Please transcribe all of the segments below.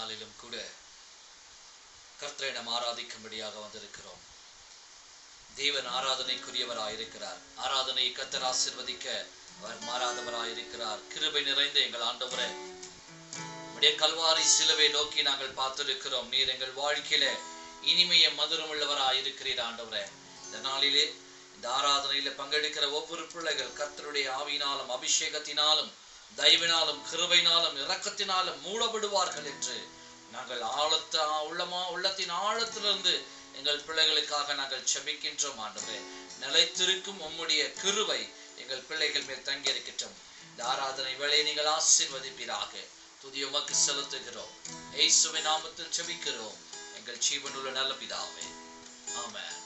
நாளிலும் கூட கர்த்தரை நாம் ஆராதிக்கும்படியாக வந்திருக்கிறோம். தேவன் ஆராதனைக்குரியவராயிருக்கிறார். ஆராதனையை கர்த்தர் ஆசீர்வதிக்க அவர் மாறாதவராயிருக்கிறார். கிருபை நிறைந்த எங்கள் ஆண்டவரே, உம்முடைய கல்வாரி சிலுவை நோக்கி நாங்கள் பார்த்திருக்கிறோம். நீர் எங்கள் வாழ்க்கையில இனிமைய மதுரம் உள்ளவராயிருக்கிறீர் ஆண்டவரே. இந்த நாளிலே இந்த ஆராதனையில பங்கெடுக்கிற ஒவ்வொரு பிள்ளைகள் கர்த்தருடைய ஆவியினாலும் அபிஷேகத்தினாலும் தயவினாலும் கிருபையினாலும் இரக்கத்தினாலும் மூடப்படுவார்கள் என்று நாங்கள் உள்ளத்தின் ஆழத்திலிருந்து எங்கள் பிள்ளைகளுக்காக நாங்கள் செபிக்கின்றோம் ஆண்டவரே. நிலைத்திருக்கும் உம்முடைய கிருபை எங்கள் பிள்ளைகள் மேல் தங்கி இருக்கட்டும். இந்த ஆராதனை வேளையை நீங்கள் ஆசீர்வதிப்பீராக. துதி உமக்கு செலுத்துகிறோம். இயேசுவின் நாமத்தில் செபிக்கிறோம் எங்கள் ஜீவனுள்ள நல்ல பிதாவே, ஆமென்.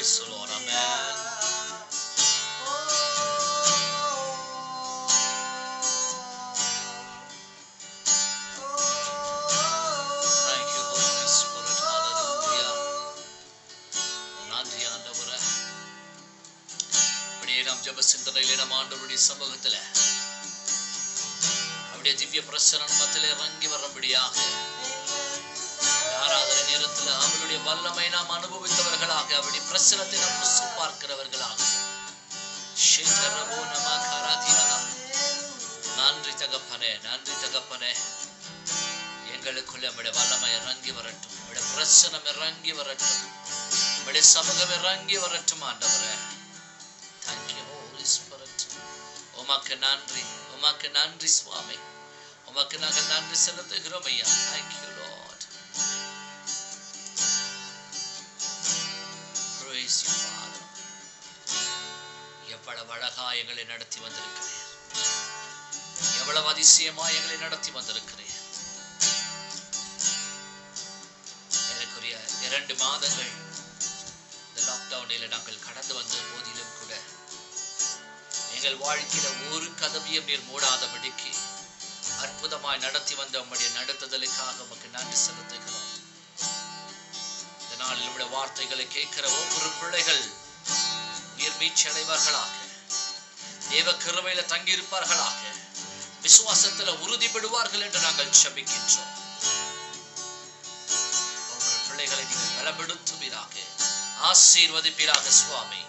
Praise the Lord. Amen. Thank you, Holy Spirit. Hallelujah. நன்றி ஆண்டவரே. அப்படியே நாம் ஜெப சிந்தனையிலே நம் ஆண்டவருடைய சமூகத்துல அப்படியே திவ்ய பிரசன்னம் மத்தியிலே இறங்கி வரும்படியாக ஆராதனை நேரத்தில் அவருடைய வல்லமை நாம் அனுபவித்தவர்களாக அவருடைய பிரசனத்தை நாம் ருசி பார்க்கிறவர்களாக நன்றி தகப்பனே, நன்றி தகப்பனே. எங்களுக்குள்ள நம்முடைய வல்லமை இறங்கி வரட்டும், நம்முடைய பிரசனம் இறங்கி வரட்டும், நம்முடைய சமூகம் இறங்கி வரட்டும் ஆண்டவரே. Thank you, Holy Spirit. உமக்கு நன்றி, உமக்கு நன்றி சுவாமி. உமக்கு நாங்கள் நன்றி செலுத்துகிறோம் ஐயா. Thank you, Lord. Praise you, Father. எவ்வளவு அழகா எங்களை நடத்தி வந்திருக்கிறீர், எவ்வளவு அதிசயமா எங்களை நடத்தி வந்திருக்கிறீர். எனக்குரிய 2 மாதங்கள் இந்த லாக்டவுனில் நாங்கள் கடந்து வந்த போதிலும் கூட எங்கள் வாழ்க்கையில ஒரு கதவையும் நீர் மூடாதபடிக்கு அற்புதமாய் நடத்தி வந்த உம்முடைய நடத்துதலுக்காக உமக்கு நன்றி செலுத்துகிறோம். இதனால் நம்முடைய வார்த்தைகளை கேட்கிற ஒவ்வொரு பிள்ளைகள் நீர் மீட்சடைவார்களாக, தேவ கிருபையில தங்கியிருப்பார்களாக, விசுவாசத்துல உறுதிப்படுவார்கள் என்று நாங்கள் ஜெபிக்கின்றோம். ஒவ்வொரு பிள்ளைகளை நீங்கள் பலப்படுத்துவீராக, ஆசீர்வதிப்பீராக சுவாமி.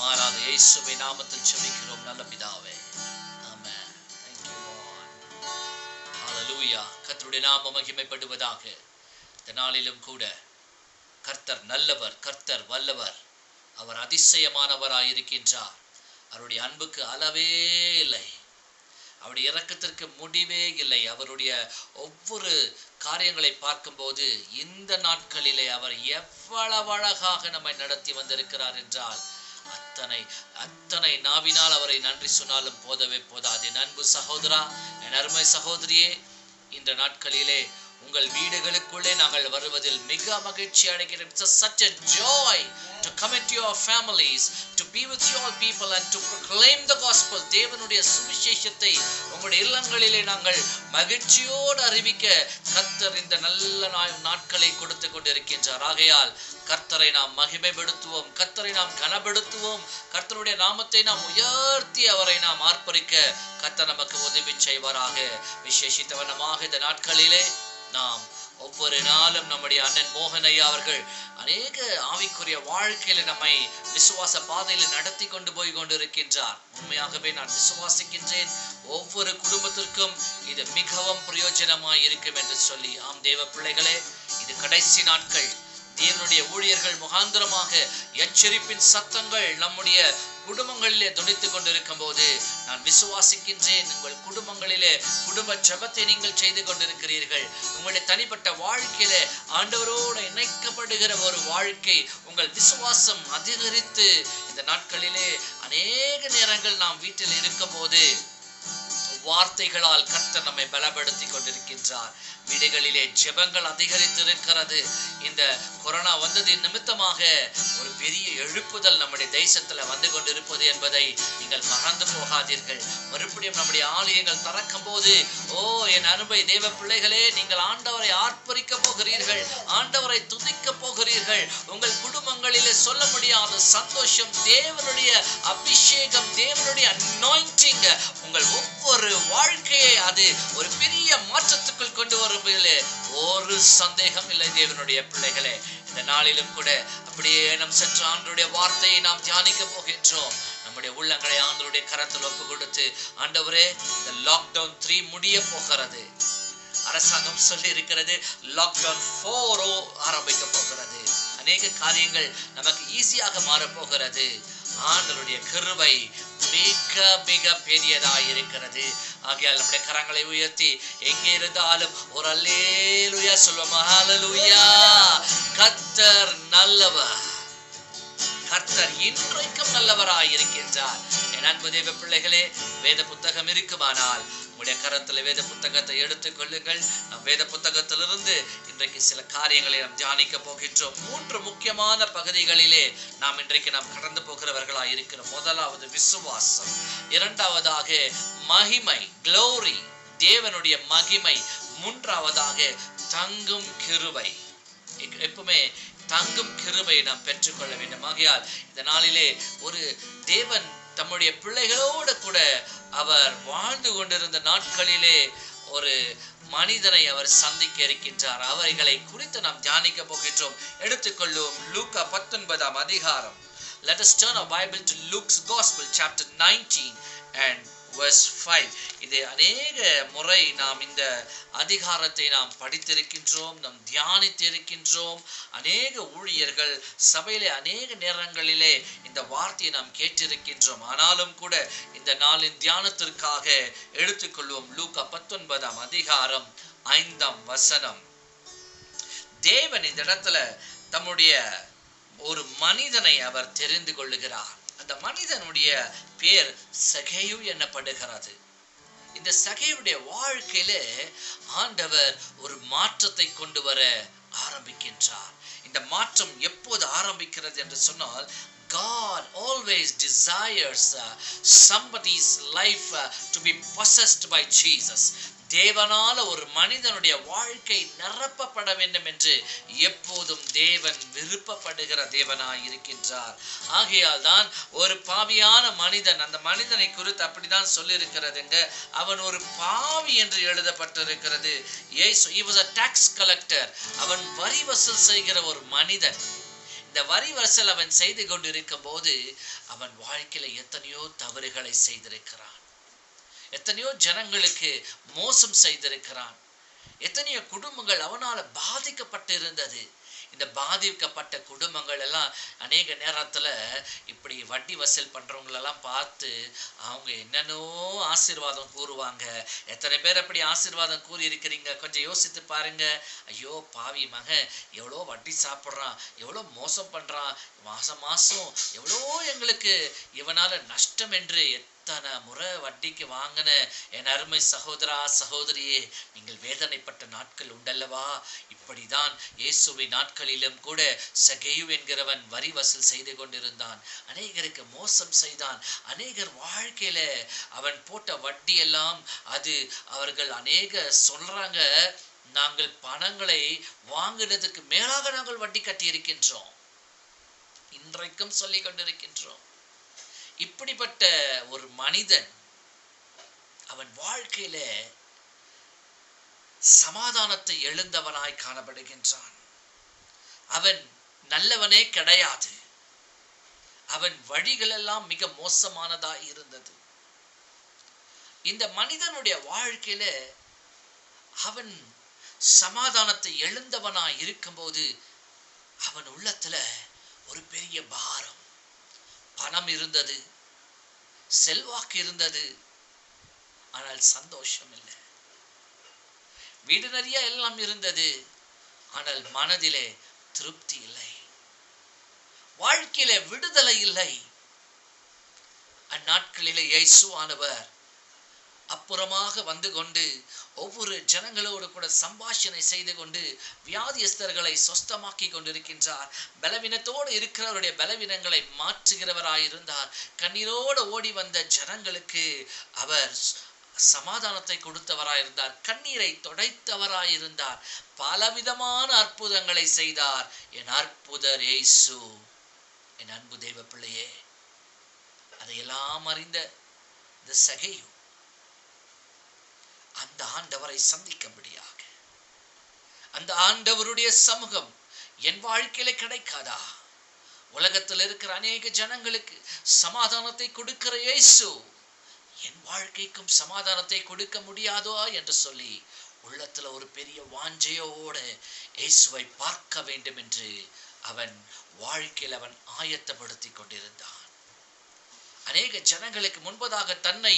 மாறாத இயேசுவை நாமத்தில் ஜெபிக்கிறோம் நல்ல பிதாவே. ஆமென். Thank you Lord. Hallelujah. கர்த்தருடைய நாமம் மகிமைப்படுவதாக. இந்த நாளிலும் கூட கர்த்தர் நல்லவர், கர்த்தர் வல்லவர், அவர் அதிசயமானவராயிருக்கின்றார். அவருடைய அன்புக்கு அளவே இல்லை, அவருடைய இரக்கத்திற்கு முடிவே இல்லை. அவருடைய ஒவ்வொரு காரியங்களை பார்க்கும்போது இந்த நாட்களிலே அவர் எவ்வளவு அழகாக நம்மை நடத்தி வந்திருக்கிறார் என்றால் அத்தனை நாவினால் அவரை நன்றி சொன்னாலும் போதவே போதாது. என் அன்பு சகோதரா, என் அருமை சகோதரியே, இந்த நாட்களிலே உங்கள் வீடுகளுக்குள்ளே நாங்கள் வருவதில் மிக மகிழ்ச்சி அடைகிறோம். It's such a joy to come into your families, to be with your people and to proclaim the gospel. தேவனுடைய சுவிசேஷத்தை உங்களுடைய இல்லங்களிலே நாங்கள் மகிழ்ச்சியோடு அறிவிக்க கர்த்தர் இந்த நல்ல நாட்களை கொடுத்து கொண்டிருக்கின்றார். ஆகையால் கர்த்தரை நாம் மகிமைப்படுத்துவோம், கர்த்தரை நாம் கனப்படுத்துவோம், கர்த்தருடைய நாமத்தை நாம் உயர்த்தி அவரை நாம் ஆர்ப்பரிக்க கர்த்தர் நமக்கு உதவி செய்வாராக. விசேஷித்தவனமாக இந்த நாட்களிலே நாம் ஒவ்வொரு நாளும் நம்முடைய அண்ணன் மோகனையா அவர்கள் அநேக ஆவிக்குரிய வாழ்க்கையில நம்மை விசுவாச பாதையில நடத்தி கொண்டு போய் கொண்டிருக்கின்றார். உண்மையாகவே நான் விசுவாசிக்கின்றேன் ஒவ்வொரு குடும்பத்திற்கும் இது மிகவும் பிரயோஜனமாய் இருக்கும் என்று சொல்லி. ஆம் தேவ பிள்ளைகளே, இது கடைசி நாட்கள். தேவனுடைய ஊழியர்கள் முகாந்திரமாக எச்சரிப்பின் சத்தங்கள் நம்முடைய குடும்பங்களிலே துணித்துக் கொண்டிருக்கும் போது நான் விசுவாசிக்கின்றேன், உங்கள் குடும்பங்களிலே குடும்ப ஜெபத்தை நீங்கள் செய்து கொண்டிருக்கிறீர்கள். உங்களுடைய தனிப்பட்ட வாழ்க்கையிலே ஆண்டவரோடு இணைக்கப்படுகிற ஒரு வாழ்க்கை, உங்கள் விசுவாசம் அதிகரித்து இந்த நாட்களிலே அநேக நேரங்கள் நாம் வீட்டில் இருக்கும் போது வார்த்தைகளால் கர்த்தர் நம்மை பலப்படுத்தி கொண்டிருக்கின்றார். வீடுகளிலே ஜெபங்கள் அதிகரித்து இருக்கிறது. இந்த கொரோனா வந்ததின் நிமித்தமாக ஒரு பெரிய எழுப்புதல் நம்முடைய தேசத்துல வந்து கொண்டிருப்பது என்பதை நீங்கள் மறந்து போகாதீர்கள். மறுபடியும் நம்முடைய ஆலயங்கள் திறக்கும் போது, ஓ என் அருமை தேவ பிள்ளைகளே, நீங்கள் ஆண்டவரை ஆர்ப்பரிக்க போகிறீர்கள், ஆண்டவரை துதிக்க போகிறீர்கள். உங்கள் குடும்பங்களிலே சொல்ல முடியாத சந்தோஷம், தேவனுடைய அபிஷேகம், தேவனுடைய அனாயிண்டிங் உங்கள் ஒவ்வொரு வாழ்க்கையை அது ஒரு பெரிய மாற்றத்துக்குள் கொண்டு வருவதிலே ஒரு சந்தேகம் இல்லை. தேவனுடைய பிள்ளைகளே, இந்த நாளிலும் கூட அப்படியே நம் சென்ற ஆண்டவருடைய வார்த்தையை நாம் தியானிக்க போகின்றோம். நம்முடைய உள்ளங்களை ஆண்டவருடைய கரத்தில் ஒப்பு கொடுத்து, ஆண்டவரே இந்த லாக்டவுன் 3 முடிய போகிறது. அரசாங்கம் சொல்லி இருக்கிறது லாக்டவுன் 4 ஆரம்பிக்க போகிறது. அநேக காரியங்கள் நமக்கு ஈஸியாக மாறப்போகிறது. ஆண்டவருடைய கிருபை மிக மிக பெரியதாய் இருக்கிறது. ஆகையால் நம்முடைய கரங்களை உயர்த்தி எங்கே இருந்தாலும் ஒரு அல்லேலூயா சொல்லுவோம். ஹல்லேலூயா. கர்த்தர் நல்லவர், கர்த்தர் இன்றைக்கும் நல்லவராய் இருக்கின்றார். என் அன்பு தேவ பிள்ளைகளே, வேத புத்தகம் இருக்குமானால் உங்களுடைய கரத்துல வேத புத்தகத்தை எடுத்துக் கொள்ளுங்கள். நம் வேத புத்தகத்திலிருந்து இன்றைக்கு சில காரியங்களை நாம் தியானிக்க போகின்றோம். 3 முக்கியமான பகுதிகளிலே நாம் இன்றைக்கு கடந்து போகிறவர்களாய் இருக்கிறோம். முதலாவது விசுவாசம், இரண்டாவதாக மகிமை, க்ளோரி, தேவனுடைய மகிமை, மூன்றாவதாக தங்கும் கிருபை. எப்பவுமே தங்கும் கிருபையை நாம் பெற்றுக்கொள்ள வேண்டும். ஆகையால் இந்த நாளிலே ஒரு தேவன் தம்முடைய பிள்ளைகளோடு கூட அவர் வாழ்ந்து கொண்டிருந்த நாட்களிலே ஒரு மனிதனை அவர் சந்திக்க இருக்கின்றார். அவர்களை குறித்து நாம் தியானிக்க போகின்றோம். எடுத்துக்கொள்ளும் லூக்கா 19ஆம் அதிகாரம். Let us turn our Bible to Luke's Gospel chapter 19 and verse 5. இது அநேக முறை நாம் இந்த அதிகாரத்தை நாம் படித்திருக்கின்றோம், நாம் தியானித்து இருக்கின்றோம். அநேக ஊழியர்கள் சபையிலே அநேக நேரங்களிலே இந்த வார்த்தையை நாம் கேட்டிருக்கின்றோம். ஆனாலும் கூட இந்த நாளின் தியானத்திற்காக எடுத்துக்கொள்வோம். லூக்கா 19ஆம் அதிகாரம் 5ஆம் வசனம். தேவன் இந்த இடத்துல தம்முடைய ஒரு மனிதனை அவர் தெரிந்து கொள்ளுகிறார். அந்த மனிதனுடைய பேர் சகேயு எனப்படுகிறது. இந்த சகேயுடைய வாழ்க்கையில ஆண்டவர் ஒரு மாற்றத்தை கொண்டு வர ஆரம்பிக்கின்றார். இந்த மாற்றம் எப்போது ஆரம்பிக்கிறது என்று சொன்னால், God always desires somebody's life to be possessed by Jesus. தேவனால ஒரு மனிதனுடைய வாழ்க்கை நிரப்பப்பட வேண்டும் என்று எப்போதும் தேவன் விருப்பப்படுகிற தேவனாய் இருக்கின்றார். ஆகையால் தான் ஒரு பாவியான மனிதன், அந்த மனிதனை குறித்து அப்படிதான் சொல்லி இருக்கிறதுங்க. அவன் ஒரு பாவி என்று எழுதப்பட்டிருக்கிறது. He was a tax collector. அவன் வரி வசூல் செய்கிற ஒரு மனிதன். இந்த வரி வசூல் அவன் செய்து கொண்டிருக்கும் போது அவன் வாழ்க்கையில எத்தனையோ தவறுகளை செய்திருக்கிறான். எத்தனையோ ஜனங்களுக்கு மோசம் செய்திருக்கிறான். எத்தனையோ குடும்பங்கள் அவனால பாதிக்கப்பட்டு இருந்தது. இந்த பாதிக்கப்பட்ட குடும்பங்கள் எல்லாம் அநேக நேரத்துல இப்படி வட்டி வசூல் பண்றவங்களெல்லாம் பார்த்து அவங்க என்னென்னோ ஆசீர்வாதம் கூறுவாங்க. எத்தனை பேர் அப்படி ஆசீர்வாதம் கூறி இருக்கிறீங்க? கொஞ்சம் யோசித்து பாருங்க. ஐயோ பாவி மகன் எவ்வளோ வட்டி சாப்பிட்றான், எவ்வளோ மோசம் பண்றான், மாசம் மாசம் எவ்வளோ எங்களுக்கு இவனால நஷ்டம் என்று எத்தனை முறை வட்டிக்கு வாங்கின என் அருமை சகோதரா சகோதரியே, நீங்கள் வேதனைப்பட்ட நாட்கள் உண்டல்லவா? இப்படிதான் இயேசுவின் நாட்களிலும் கூட சகேயு என்கிறவன் வரி வசூல் செய்து கொண்டிருந்தான். அநேகருக்கு மோசம் செய்தான். அநேகர் வாழ்க்கையில அவன் போட்ட வட்டி எல்லாம் அது அவர்கள் அநேக சொல்றாங்க, நாங்கள் பணங்களை வாங்குறதுக்கு மேலாக நாங்கள் வட்டி கட்டி இருக்கின்றோம். இன்றைக்கும் சொல்லிக் கொண்டிருக்கின்றோம். இப்படிப்பட்ட ஒரு மனிதன் அவன் வாழ்க்கையில சமாதானத்தை எழுந்தவனாய் காணப்படுகின்றான். அவன் நல்லவனே கிடையாது. அவன் வழிகள் எல்லாம் மிக மோசமானதாய் இருந்தது. இந்த மனிதனுடைய வாழ்க்கையில அவன் சமாதானத்தை எழுந்தவனாய் இருக்கும்போது அவன் உள்ளத்துல ஒரு பெரிய பாரம். பணம் இருந்தது, செல்வாக்கு இருந்தது, ஆனால் சந்தோஷம் இல்லை. வீடு நிறைய எல்லாம் இருந்தது, ஆனால் மனதிலே திருப்தி இல்லை. வாழ்க்கையிலே விடுதலை இல்லை. அந்நாட்களிலே இயேசுவானவர் அப்புறமாக வந்து கொண்டு ஒவ்வொரு ஜனங்களோடு கூட சம்பாஷணை செய்து கொண்டு வியாதியஸ்தர்களை சொஸ்தமாக்கி கொண்டிருக்கின்றார். பலவீனத்தோடு இருக்கிறவருடைய பலவீனங்களை மாற்றுகிறவராயிருந்தார். கண்ணீரோடு ஓடி வந்த ஜனங்களுக்கு அவர் சமாதானத்தை கொடுத்தவராயிருந்தார். கண்ணீரை துடைத்தவராயிருந்தார். பலவிதமான அற்புதங்களை செய்தார். என் அற்புதர் இயேசு. என் அன்பு தெய்வ பிள்ளையே, அதையெல்லாம் அறிந்த இந்த சகேயு அந்த ஆண்டவரை சந்திக்கும்படியாக, அந்த ஆண்டவருடைய சமூகம் என் வாழ்க்கையில கிடைக்காதா? உலகத்தில் இருக்கிற அநேக ஜனங்களுக்கு சமாதானத்தை கொடுக்கிற இயேசு என் வாழ்க்கைக்கும் சமாதானத்தை கொடுக்க முடியாதோ என்று சொல்லி உள்ளத்துல ஒரு பெரிய வாஞ்சையோடு இயேசுவை பார்க்க வேண்டும் என்று அவன் வாழ்க்கையில் அவன் ஆயத்தப்படுத்தி கொண்டிருந்தான். அநேக ஜனங்களுக்கு முன்பதாக தன்னை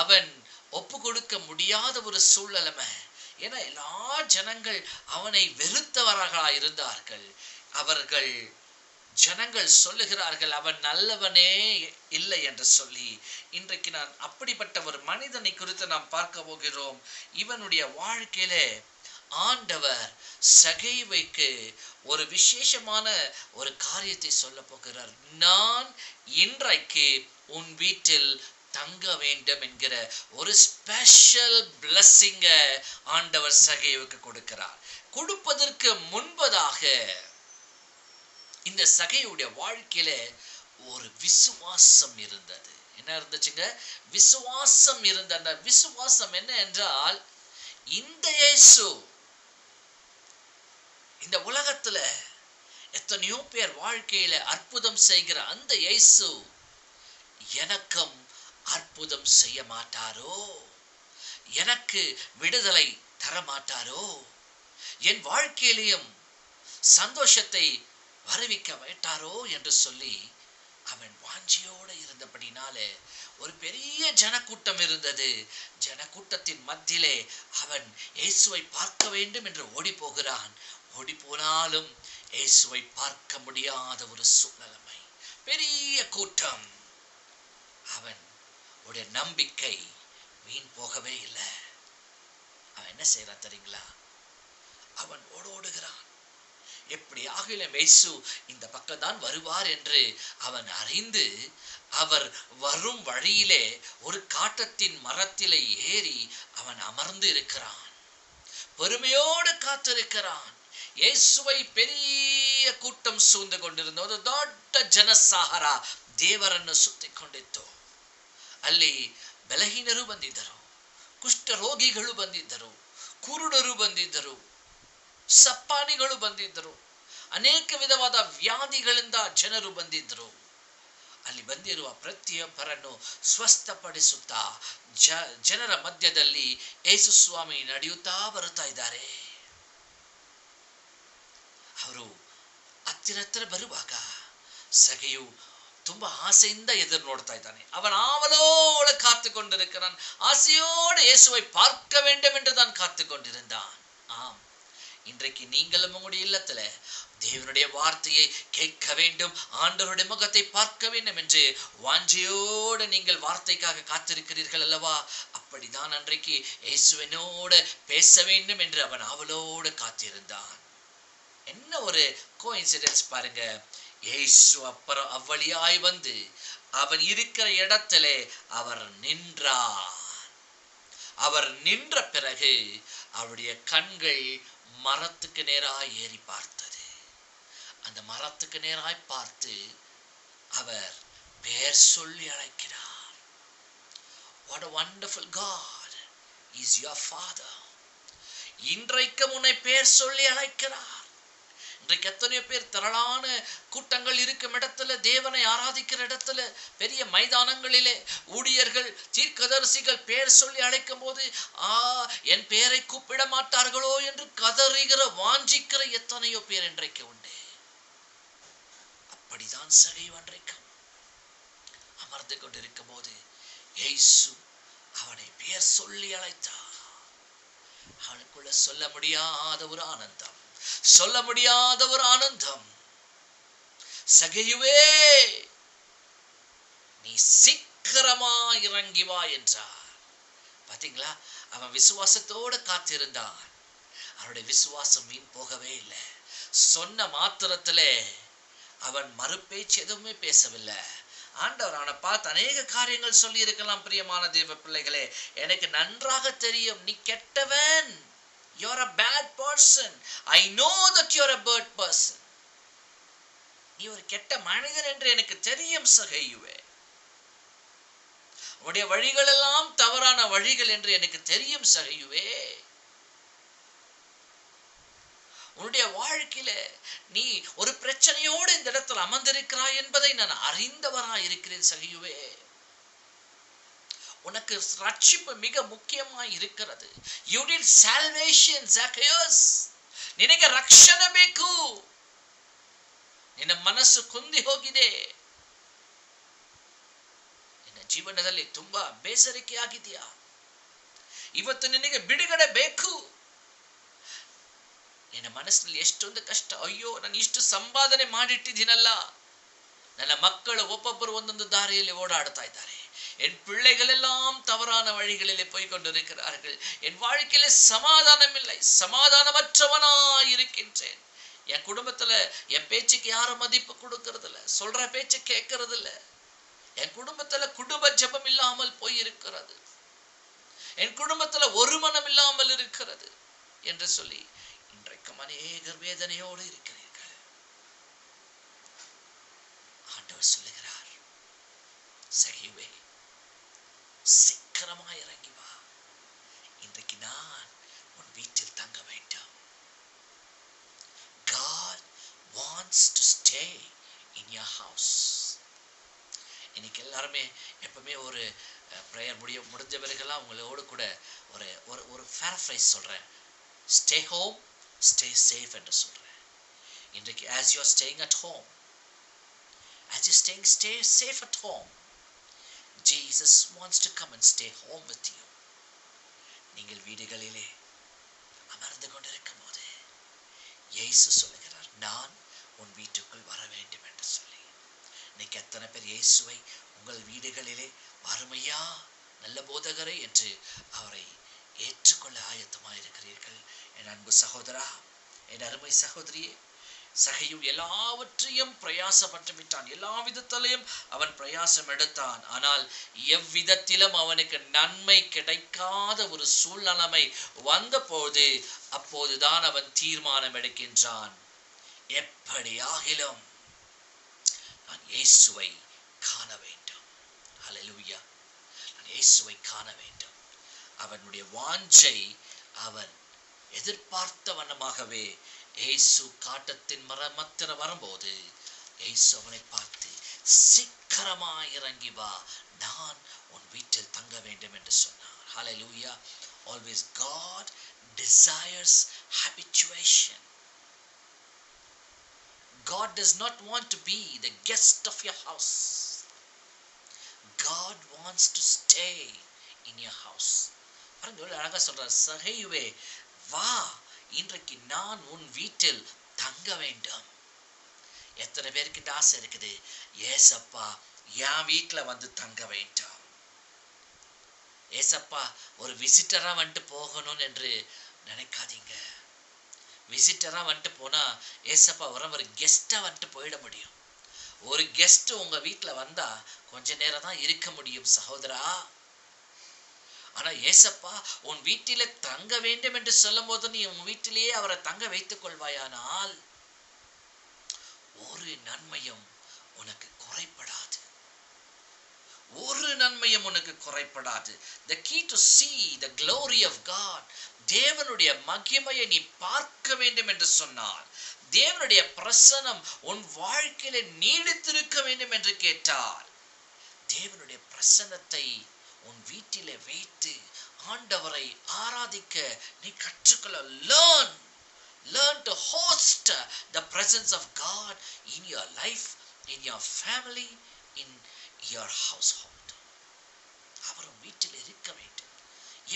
அவன் ஒப்பு கொடுக்க முடியாத ஒரு சூழ்நிலைமை. ஏன்னா எல்லா ஜனங்கள் அவனை வெறுத்தவர்களாக இருந்தார்கள். அவர்கள் ஜனங்கள் சொல்லுகிறார்கள் அவன் நல்லவனே இல்லை என்று சொல்லி. இன்றைக்கு நான் அப்படிப்பட்ட ஒரு மனிதனை குறித்து நாம் பார்க்க போகிறோம். இவனுடைய வாழ்க்கையிலே ஆண்டவர் சகேயுவுக்கு ஒரு விசேஷமான ஒரு காரியத்தை சொல்ல போகிறார். நான் இன்றைக்கு உன் வீட்டில் தங்க வேண்டும் என்கிற ஒரு ஸ்பெஷல் பிளஸிங்க ஆண்டவர் சகேயுவுக்கு கொடுக்கிறார். கொடுப்பதற்கு முன்பதாக இந்த சகேயுடைய வாழ்க்கையில ஒரு விசுவாசம் இருந்தது. என்ன இருந்துச்சுங்க? விசுவாசம் இருந்த அந்த விசுவாசம் என்ன என்றால், இந்த இயேசு இந்த உலகத்துல எத்தனையோ பேர் வாழ்க்கையில அற்புதம் செய்கிற அந்த இயேசு எனக்கும் அற்புதம் செய்ய மாட்டாரோ? எனக்கு விடுதலை தர மாட்டாரோ? என் வாழ்க்கையிலையும் சந்தோஷத்தை வருவிக்க மாட்டாரோ என்று சொல்லி அவன் வாஞ்சியோடு இருந்தபடினாலே ஒரு பெரிய ஜனக்கூட்டம் இருந்தது. ஜனக்கூட்டத்தின் மத்தியிலே அவன் இயேசுவை பார்க்க வேண்டும் என்று ஓடி போகிறான். ஓடி போனாலும் இயேசுவை பார்க்க முடியாத ஒரு சூழ்நிலைமை, பெரிய கூட்டம். அவன் உடைய நம்பிக்கை வீண் போகவே இல்லை. அவன் என்ன செய்யறான் தெரியுங்களா? அவன் ஓடுகிறான். எப்படி ஆகிலும் இயேசு இந்த பக்கம் தான் வருவார் என்று அவன் அறிந்து, அவர் வரும் வழியிலே ஒரு காட்டத்தின் மரத்திலே ஏறி அவன் அமர்ந்து இருக்கிறான். பொறுமையோடு காத்திருக்கிறான். இயேசுவை பெரிய ಕೂಟಂ ಸೂಂದಗೊಂಡಿರುವುದು ಒಂದು ದೊಡ್ಡ ಜನಸಾಗರ ದೇವರನ್ನು ಸುತ್ತಿಕೊಂಡಿತ್ತು. ಅಲ್ಲಿ ಬಲಹೀನರು ಬಂದಿದ್ದರು, ಕುಷ್ಠರೋಗಿಗಳು ಬಂದಿದ್ದರು, ಕುರುಡರು ಬಂದಿದ್ದರು, ಸಪ್ಪಾಣಿಗಳು ಬಂದಿದ್ದರು, ಅನೇಕ ವಿಧವಾದ ವ್ಯಾಧಿಗಳಿಂದ ಜನರು ಬಂದಿದ್ದರು. ಅಲ್ಲಿ ಬಂದಿರುವ ಪ್ರತಿಯೊಬ್ಬರನ್ನು ಸ್ವಸ್ಥಪಡಿಸುತ್ತಾ ಜನರ ಮಧ್ಯದಲ್ಲಿ ಯೇಸು ಸ್ವಾಮಿ ನಡೆಯುತ್ತಾ ಬರುತ್ತಾ ಇದ್ದಾರೆ. ಅವರು ಹತ್ತಿರ ಬರುವಾಗ ಸಗೆಯು ತುಂಬಾ ஆசைಯಿಂದ எதிர் ನೋಡ್ತಾ ಇದ್ದಾನೆ. அவன் ஆவலோடு காத்து கொண்டிருக்கிறான். ஆசையோடு இயேசுவை பார்க்க வேண்டும் என்று தான் காத்து கொண்டிருந்தான். ஆம், இன்றைக்கு நீங்களும் உங்களுடைய இல்லத்துல தேவனுடைய வார்த்தையை கேட்க வேண்டும், ஆண்டவருடைய முகத்தை பார்க்க வேண்டும் என்று வாஞ்சையோடு நீங்கள் வார்த்தைக்காக காத்திருக்கிறீர்கள் அல்லவா? அப்படிதான் அன்றைக்கு இயேசுவினோடு பேச வேண்டும் என்று அவன் ஆவலோடு காத்திருந்தான். என்ன ஒரு கோஇன்சிடென்ஸ் பாருங்க. இயேசு அப்புறம் அவ்வழியாய் வந்து அவன் இருக்கிற இடத்திலே அவர் நின்றார். அவர் நின்ற பிறகு அவருடைய கண்கள் மரத்துக்கு நேராய் ஏறி பார்த்தது. அந்த மரத்துக்கு நேராய் பார்த்து அவர் பெயர் சொல்லி அழைக்கிறார். What a wonderful God is your Father. இன்றைக்கு உன்னை பெயர் சொல்லி அழைக்கிறார். இன்றைக்கு எத்தனையோ பேர் திரளான கூட்டங்கள் இருக்கும் இடத்துல, தேவனை ஆராதிக்கிற இடத்துல, பெரிய மைதானங்களிலே ஊழியர்கள் தீர்க்கதரிசிகள் பெயர் சொல்லி அழைக்கும் போது என் பெயரை கூப்பிட மாட்டார்களோ என்று கதறுகிற வாஞ்சிக்கிற எத்தனையோ பேர் இன்றைக்கு உண்டு. அப்படிதான் சகைவு அன்றைக்கும் அமர்ந்து கொண்டிருக்கும் போது இயேசு அவனை பெயர் சொல்லி அழைத்தார். அவனுக்குள்ள சொல்ல முடியாத ஒரு ஆனந்தம், சொல்ல முடியாத ஒரு ஆனந்தம். சகையுவே, நீ சீக்கிரமா இறங்கி வா என்றார். பாத்தீங்களா, அவன் விசுவாசத்தோடு காத்திருந்தான். அவனுடைய விசுவாசம் வீண் போகவே இல்லை. சொன்ன மாத்திரத்திலே அவன் மறுபேச்சு எதுவுமே பேசவில்லை. ஆண்டவர் அவனை பார்த்து அநேக காரியங்கள் சொல்லி இருக்கலாம். பிரியமான தேவ பிள்ளைகளே, எனக்கு நன்றாக தெரியும் நீ கெட்டவன். You're a bad person. I know that you're a bad person. நீ ஒரு கெட்ட மனிதன் என்று எனக்கு தெரியும் சகையுவே. உன்னுடைய வழிகள் எல்லாம் தவறான வழிகள் என்று எனக்கு தெரியும் சகையுவே. உன்னுடைய வாழ்க்கையில நீ ஒரு பிரச்சனையோடு இந்த இடத்தில் அமர்ந்திருக்கிறாய் என்பதை நான் அறிந்தவராய் இருக்கிறேன் சகையுவே. உனக்கு ரட்சிப்பு மிக முக்கியமாய் இருக்கிறது. You need salvation, Zacchaeus. ನಿನಗೆ ರಕ್ಷಣೆ ಬೇಕು. ನಿನ್ನ ಮನಸ್ಸು ಕುಂದಿ ಹೋಗಿದೆ. ನಿನ್ನ ಜೀವನದಲ್ಲಿ ತುಂಬಾ ಬೇಸರಿಕೆ ಆಗಿದೆಯಾ? ಇವತ್ತು ನಿನಗೆ ಬಿಡುಗಡೆ ಬೇಕು. ನಿನ್ನ ಮನಸ್ಸಿನಲ್ಲಿ ಎಷ್ಟೊಂದು ಕಷ್ಟ. ಅಯ್ಯೋ, ನಾನು ಇಷ್ಟು ಸಂಪಾದನೆ ಮಾಡಿಟ್ಟಿದ್ದೀನಲ್ಲ. ನನ್ನ ಮಕ್ಕಳು ಒಬ್ಬೊಬ್ಬರು ಒಂದೊಂದು ದಾರಿಯಲ್ಲಿ ಓಡಾಡ್ತಾ ಇದ್ದಾರೆ. என் பிள்ளைகள் எல்லாம் தவறான வழிகளிலே போய் கொண்டிருக்கிறார்கள். என் வாழ்க்கையிலே சமாதானம் இல்லை, சமாதானமற்றவனாய் இருக்கின்றேன். என் குடும்பத்துல என் பேச்சுக்கு யாரும் மதிப்பு கொடுக்கறது இல்ல, சொல்ற பேச்சு கேட்கறது இல்ல. என் குடும்பத்துல குடும்ப ஜெபம் இல்லாமல் போய் இருக்கிறது. என் குடும்பத்துல ஒரு மனம் இல்லாமல் இருக்கிறது என்று சொல்லி இன்றைக்கும் அநேகர் வேதனையோடு இருக்கிறீர்கள். ஆண்டவர் சொல்லுகிறார், சகிவே சீக்கிரமாய் இறங்கி வா, இன்றைக்கு நான் உன் வீட்டில் தங்க வேண்டும். God wants to stay in your house. இன்னைக்கு எல்லாருமே எப்பவுமே ஒரு ப்ரேயர் முடிஞ்ச பிறகுலாம் உங்களோடு கூட ஒரு ஒரு ஒரு paraphrase சொல்றேன். Stay home, stay safe என்று சொல்றேன். இன்றைக்கு as you are staying at home, as you stay safe at home, Jesus wants to come and stay home with you. நீங்கள் வீடுகளிலே அமர்ந்து கொண்டிருக்கும் போது இயேசு சொல்லுகிறார், நான் உன் வீட்டுக்குள் வர வேண்டும் என்று சொல்லி. இன்னைக்கு எத்தனை பேர் இயேசுவை உங்கள் வீடுகளிலே வறுமையா நல்ல போதகரை என்று அவரை ஏற்றுக்கொள்ள ஆயத்தமாயிருக்கிறீர்கள்? என் அன்பு சகோதரா, என் அருமை சகோதரியே, சகையும் எல்லாவற்றையும் பிரயாசப்பட்டு விட்டான். எல்லா விதத்திலையும் அவன் பிரயாசம் எடுத்தான். ஆனால் எவ்விதத்திலும் அவனுக்கு நன்மை கிடைக்காத ஒரு சூழ்நிலைமை வந்தபோது அப்போதுதான் அவன் தீர்மானம் எடுக்கின்றான், எப்படியாகிலும் நான் இயேசுவை காண வேண்டும். ஹல்லேலூயா, நான் இயேசுவை காண வேண்டும். அவனுடைய வாஞ்சை அவன் எதிர்பார்த்த வண்ணமாகவே இயேசு காட்டத்தின் மத்திர வரும்போது இயேசு அவனை பார்த்து, சீக்கிரமாய் இறங்கி வா, நான் உன் வீட்டில் தங்க வேண்டும் என்று சொன்னார். ஹல்லேலூயா. Always God desires habituation. God does not want to be the guest of your house. God wants to stay in your house. பாருங்க, அழகா சொல்றார், சகையுவே வா, இன்றைக்கு நான் உன் வீட்டில் தங்க வேண்டும். எத்தனை பேருக்கு ஆசை இருக்குது, ஏசப்பா என் வீட்டில் வந்து தங்க வேண்டும். ஏசப்பா ஒரு விசிட்டரா வந்துட்டு போகணும் என்று நினைக்காதீங்க. விசிட்டரா வந்துட்டு போனா ஏசப்பா ஒரு கெஸ்டா வந்துட்டு போயிட முடியும். ஒரு கெஸ்ட் உங்க வீட்டில் வந்தா கொஞ்ச நேரம் தான் இருக்க முடியும் சகோதரா. ஆனா ஏசப்பா உன் வீட்டிலே தங்க வேண்டும் என்று சொல்லும் போது நீ உன் வீட்டிலேயே அவரை தங்க வைத்துக் கொள்வாயானால் ஒரு நன்மையும் உனக்கு குறைபடாது. ஒரு நன்மையும் உனக்கு குறைபடாது. The key to see the glory of God, தேவனுடைய மகிமையை நீ பார்க்க வேண்டும் என்று சொன்னார், தேவனுடைய பிரசன்னம் உன் வாழ்க்கையில நீடித்திருக்க வேண்டும் என்று கேட்டால், தேவனுடைய பிரசன்னத்தை உன் வீட்டிலே வைத்து ஆண்டவரை ஆராதிக்க நீ கற்றுக்கொள்ள. learn to host the presence of God in your life, in your family, in your household. அவர் வீட்டில் இருக்க வேண்டும்.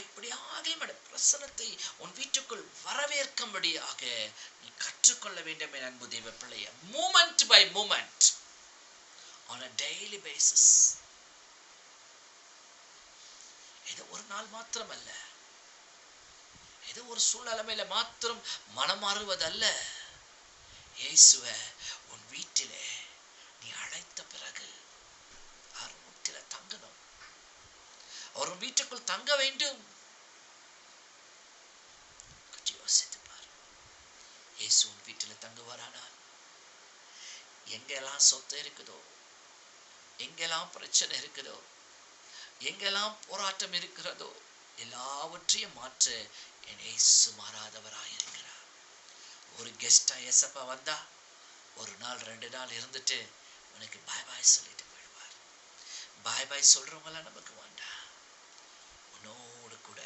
எப்படியாக பிரசன்னத்தை உன் வீட்டுக்குள் வரவேற்கும்படியாக நீ கற்றுக்கொள்ள வேண்டும் என் அன்பு தேவ பிள்ளையே. moment by moment, on a daily basis. இது ஒரு நாள் மாத்திரமல்ல, இது ஒரு சூழ்நிலைமையில மாத்திரம் மனம் மாறுவதல்ல. இயேசுவை உன் வீட்டிலே நீ அழைத்த பிறகு அவர் வீட்டில தங்கணும், அவர் வீட்டுக்குள் தங்க வேண்டும். யோசித்து பாரு, இயேசு உன் வீட்டில தங்குவாரானால் எங்கெல்லாம் சொத்து இருக்குதோ, எங்கெல்லாம் பிரச்சனை இருக்குதோ, எங்கெல்லாம் போராட்டம் இருக்கிறதோ எல்லாவற்றையும் மாற்ற என் இயேசு மாறாதவராயிருக்கிறார். ஒரு கெஸ்டா ஏசப்பா வந்தா ஒரு நாள் 2 நாள் இருந்துட்டு உனக்கு பாய் பாய் சொல்லிட்டு போயிடுவார். பாய் பாய் சொல்றவங்கள நமக்கு வேண்டாம். உன்னோடு கூட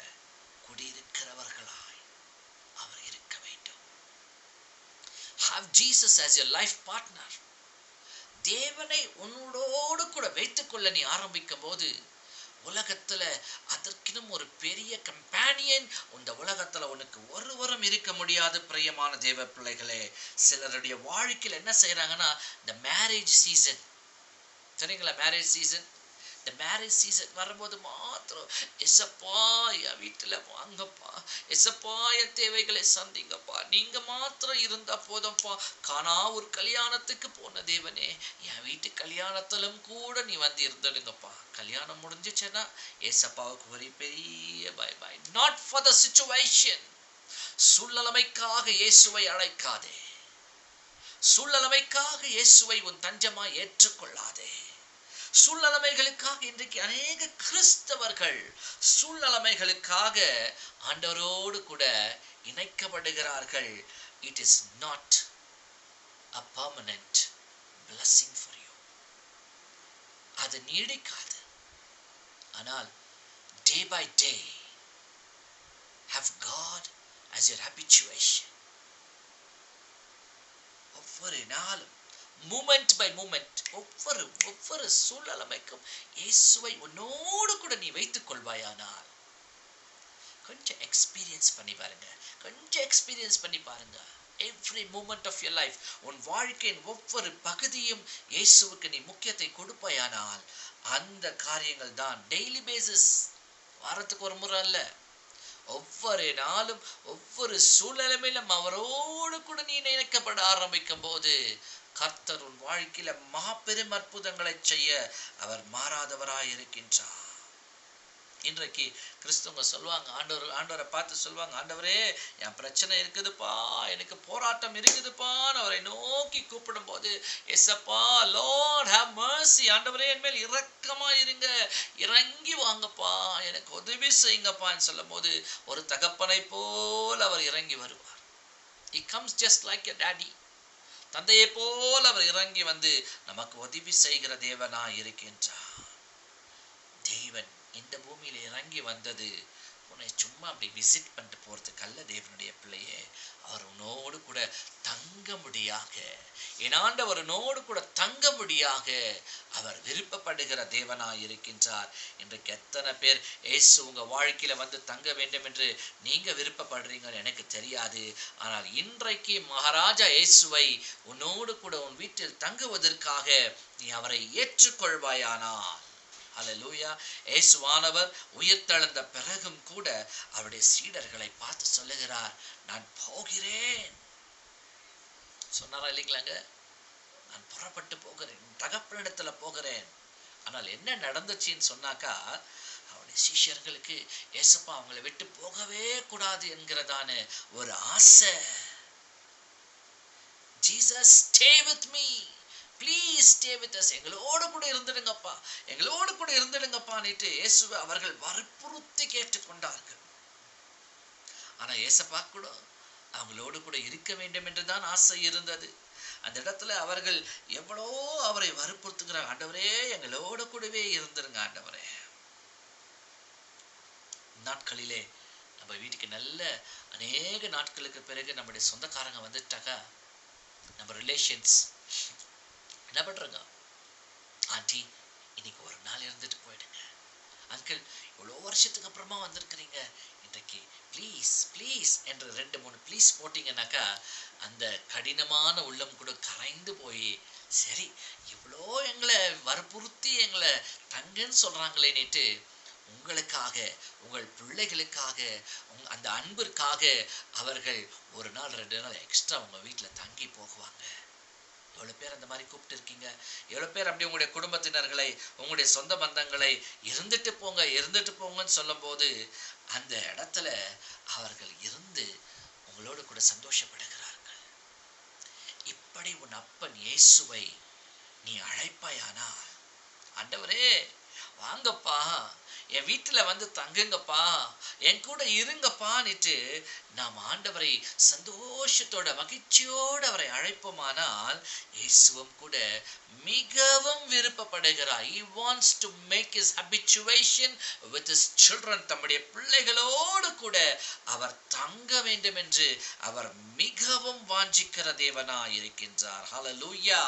குடியிருக்கிறவர்களாய் அவர் இருக்க வேண்டும். Have Jesus as your life partner. தேவனை உன்னோடு கூட வைத்துக் கொள்ள நீ ஆரம்பிக்கும் போது உலகத்துல அதற்கினும் ஒரு பெரிய கம்பேனியன் இந்த உலகத்துல உனக்கு ஒருவரும் இருக்க முடியாது. பிரியமான தேவ பிள்ளைகளே, சிலருடைய வாழ்க்கையில் என்ன செய்யறாங்கன்னா, இந்த மேரேஜ் சீசன் சரிங்களா, மேரேஜ் சீசன், இந்த மேரேஜ் சீசன் வரும்போது மாத்திரம் எசப்பா என் வீட்டுல வாங்கப்பா, எசப்பா என் தேவைகளை சந்திங்கப்பா, நீங்க மாத்திரம் இருந்தா போதும்ப்பா, காணா ஒரு கல்யாணத்துக்கு போன தேவனே என் வீட்டு கல்யாணத்திலும் கூட நீ வந்து இருந்துடுங்கப்பா. கல்யாணம் முடிஞ்சிச்சுன்னா ஏசப்பாவுக்கு ஒரு பெரிய bye bye. Not for the situation. சூழ்நிலைமைக்காக இயேசுவை அழைக்காதே. சூழ்நிலைமைக்காக இயேசுவை உன் தஞ்சமா ஏற்றுக்கொள்ளாதே. சூழ்நிலைமைகளுக்காக இன்றைக்கு அநேக கிறிஸ்தவர்கள் சூழ்நிலைமைகளுக்காக ஆண்டவரோடு கூட இணைக்கப்படுகிறார்கள். It is not a permanent blessing for you. அது நீடிக்காது. ஆனால் day by day have God as your habituation. ஒவ்வொரு நாளும் மூமெண்ட் பை மூமெண்ட், ஒவ்வொரு சூழ்நிலைமைக்கும் இயேசுவை உன்னோடு கூட நீ வைத்துக் கொள்வாயானால் கொஞ்சம் எக்ஸ்பீரியன்ஸ் பண்ணி பாருங்க, கொஞ்சம் எக்ஸ்பீரியன்ஸ் பண்ணி பாருங்க. Every moment of your life, உன் வாழ்க்கையின் ஒவ்வொரு பகுதியும் இயேசுவுக்கு நீ முக்கியத்தை கொடுப்பாயானால் அந்த காரியங்கள் தான் டெய்லி பேசிஸ், வாரத்துக்கு ஒரு முறை அல்ல, ஒவ்வொரு நாளும் ஒவ்வொரு சூழ்நிலையிலும் அவரோடு கூட நீ நினைக்கப்பட ஆரம்பிக்கும் போது கர்த்தர் உன் வாழ்க்கையில மாபெரும் அற்புதங்களை செய்ய அவர் மாறாதவராய் இருக்கின்றார். இன்றைக்கு கிறிஸ்தவங்க சொல்லுவாங்க, ஆண்டவரை பார்த்து சொல்லுவாங்க, ஆண்டவரே என் பிரச்சனை இருக்குதுப்பா, எனக்கு போராட்டம் இருக்குதுப்பான்னு அவரை நோக்கி கூப்பிடும் போது, எஸ்அப்பா லார்ட் ஹேவ் மர்சி, ஆண்டவரே என் மேல் இரக்கமா இருங்க, இறங்கி வாங்கப்பா, எனக்கு உதவி செய்யுங்கப்பான்னு சொல்லும் போது ஒரு தகப்பனை போல் அவர் இறங்கி வருவார். He comes just like a daddy. தந்தையை போல் அவர் இறங்கி வந்து நமக்கு உதவி செய்கிற தேவனா இருக்கின்றார். தேவன் இந்த பூமியில இறங்கி வந்தது உன்னை சும்மா அப்படி விசிட் பண்ணிட்டு போறதுக்கு அல்ல. தேவனுடைய பிள்ளையே, அவர் உன்னோடு கூட தங்கும்படியாக, என் ஆண்டவர் உன்னோடு கூட தங்கும்படியாக அவர் விருப்பப்படுகிற தேவனாய் இருக்கின்றார். இன்றைக்கு எத்தனை பேர் இயேசு உங்க வாழ்க்கையில வந்து தங்க வேண்டும் என்று நீங்க விருப்பப்படுறீங்கன்னு எனக்கு தெரியாது. ஆனால் இன்றைக்கு மகாராஜா இயேசுவை உன்னோடு கூட உன் வீட்டில் தங்குவதற்காக நீ அவரை ஏற்றுக்கொள்வாயானால், அல்லேலூயா, இயேசுவானவர் உயிர்த்தெழுந்த பிறகும் கூட அவருடைய சீடர்களை பார்த்து சொல்லுகிறார், நான் போகிறேன் சொன்னாரா இல்லைங்களாங்க? நான் புறப்பட்டு போகிறேன், தகப்பனிடத்துல போகிறேன். ஆனால் என்ன நடந்துச்சுன்னு சொன்னாக்கா, அவருடைய சீஷர்களுக்கு ஏசப்பா அவங்களை விட்டு போகவே கூடாது என்கிறதான ஒரு ஆசை. Jesus, stay with me, please stay with us, எங்களோடு கூட இருந்துடுங்கப்பா, எங்களோடு கூட இருந்துடுங்கப்பான்னுட்டு இயேசுவை அவர்கள் வற்புறுத்தி கேட்டுக்கொண்டார்கள். ஆனா ஏசப்பா கூட அவங்களோடு கூட இருக்க வேண்டும் என்றுதான் ஆசை இருந்தது. அந்த இடத்துல அவர்கள் எவ்வளோ அவரை வற்புறுத்துகிறார், ஆண்டவரே எங்களோடு கூடவே இருந்துருங்க ஆண்டவரே. நாட்களிலே நம்ம வீட்டுக்கு நல்ல அநேக நாட்களுக்கு பிறகு நம்முடைய சொந்தக்காரங்க வந்துட்டாக்கா, நம்ம ரிலேஷன்ஸ் என்ன பண்றாங்க, ஆண்டி இன்னைக்கு ஒரு நாள் இருந்துட்டு போயிடுங்க, அங்கிள் இவ்வளோ வருஷத்துக்கு அப்புறமா வந்திருக்கிறீங்க, இன்றைக்கு ப்ளீஸ் ப்ளீஸ் என்று 2-3 ப்ளீஸ் போட்டிங்கன்னாக்கா அந்த கடினமான உள்ளம் கூட கரைந்து போய், சரி இவ்வளோ எங்களை வற்புறுத்தி எங்களை தங்குன்னு சொல்றாங்களேன்னுட்டு உங்களுக்காக, உங்கள் பிள்ளைகளுக்காக, அந்த அன்பிற்காக அவர்கள் 1 நாள் 2 நாள் எக்ஸ்ட்ரா உங்கள் வீட்டில் தங்கி போகுவாங்க. எவ்வளோ பேர் அந்த மாதிரி கூப்பிட்டு இருக்கீங்க? எவ்வளோ பேர் அப்படி உங்களுடைய குடும்பத்தினர்களை, உங்களுடைய சொந்த பந்தங்களை இருந்துட்டு போங்க இருந்துட்டு போங்கன்னு சொல்லும் போது அந்த இடத்துல அவர்கள் இருந்து உங்களோடு கூட சந்தோஷப்படுகிறார்கள். இப்படி உன் அப்பன் இயேசுவை நீ அழைப்பாயானா, ஆண்டவரே வாங்கப்பா, என் வீட்டுல வந்து தங்குங்கப்பா, என் கூட இருங்கப்பான்னுட்டு நாம் ஆண்டவரை சந்தோஷத்தோட மகிழ்ச்சியோடு அவரை அழைப்போமானால் இயேசுவும் கூட மிகவும் விருப்பப்படுகிறார். He wants to make his habituation with his children. தம்முடைய பிள்ளைகளோடு கூட அவர் தங்க வேண்டும் என்று அவர் மிகவும் வாஞ்சிக்கிற தேவனாய் இருக்கின்றார். ஹல்லேலூயா.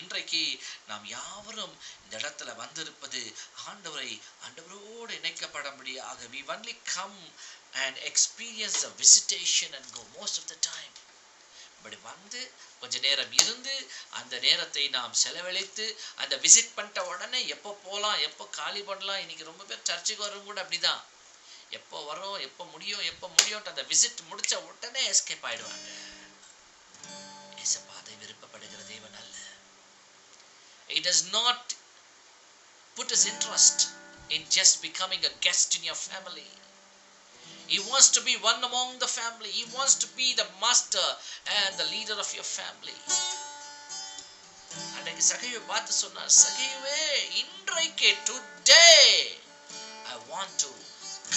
இன்றைக்கு நாம் யாவரும் இந்த இடத்துல வந்திருப்பது ஆண்டவரோடு இணைக்கப்படபடியாக. We only come and experience the visitation and go most of the time. But வந்து கொஞ்ச நேரம் இருந்து அந்த நேரத்தை நாம் செலவழித்து அந்த விசிட் பண்ணிட்ட உடனே எப்போ போகலாம், எப்போ காலி பண்ணலாம். இன்னைக்கு ரொம்ப பேர் சர்ச்சுக்கு வரும் கூட அப்படிதான், எப்போ வரோம், எப்போ முடியும் அந்த விசிட் முடிச்ச உடனே எஸ்கேப் ஆயிடுவாங்க. ஏசப்பா அதை விருப்பப்படுகிற தேவன் அல்ல. He does not put his interest in just becoming a guest in your family. He wants to be one among the family. He wants to be the master and the leader of your family. அன்றைக்கு சகையை பார்த்து சொன்னார், சகையுவே இன்றைக்கு today I want to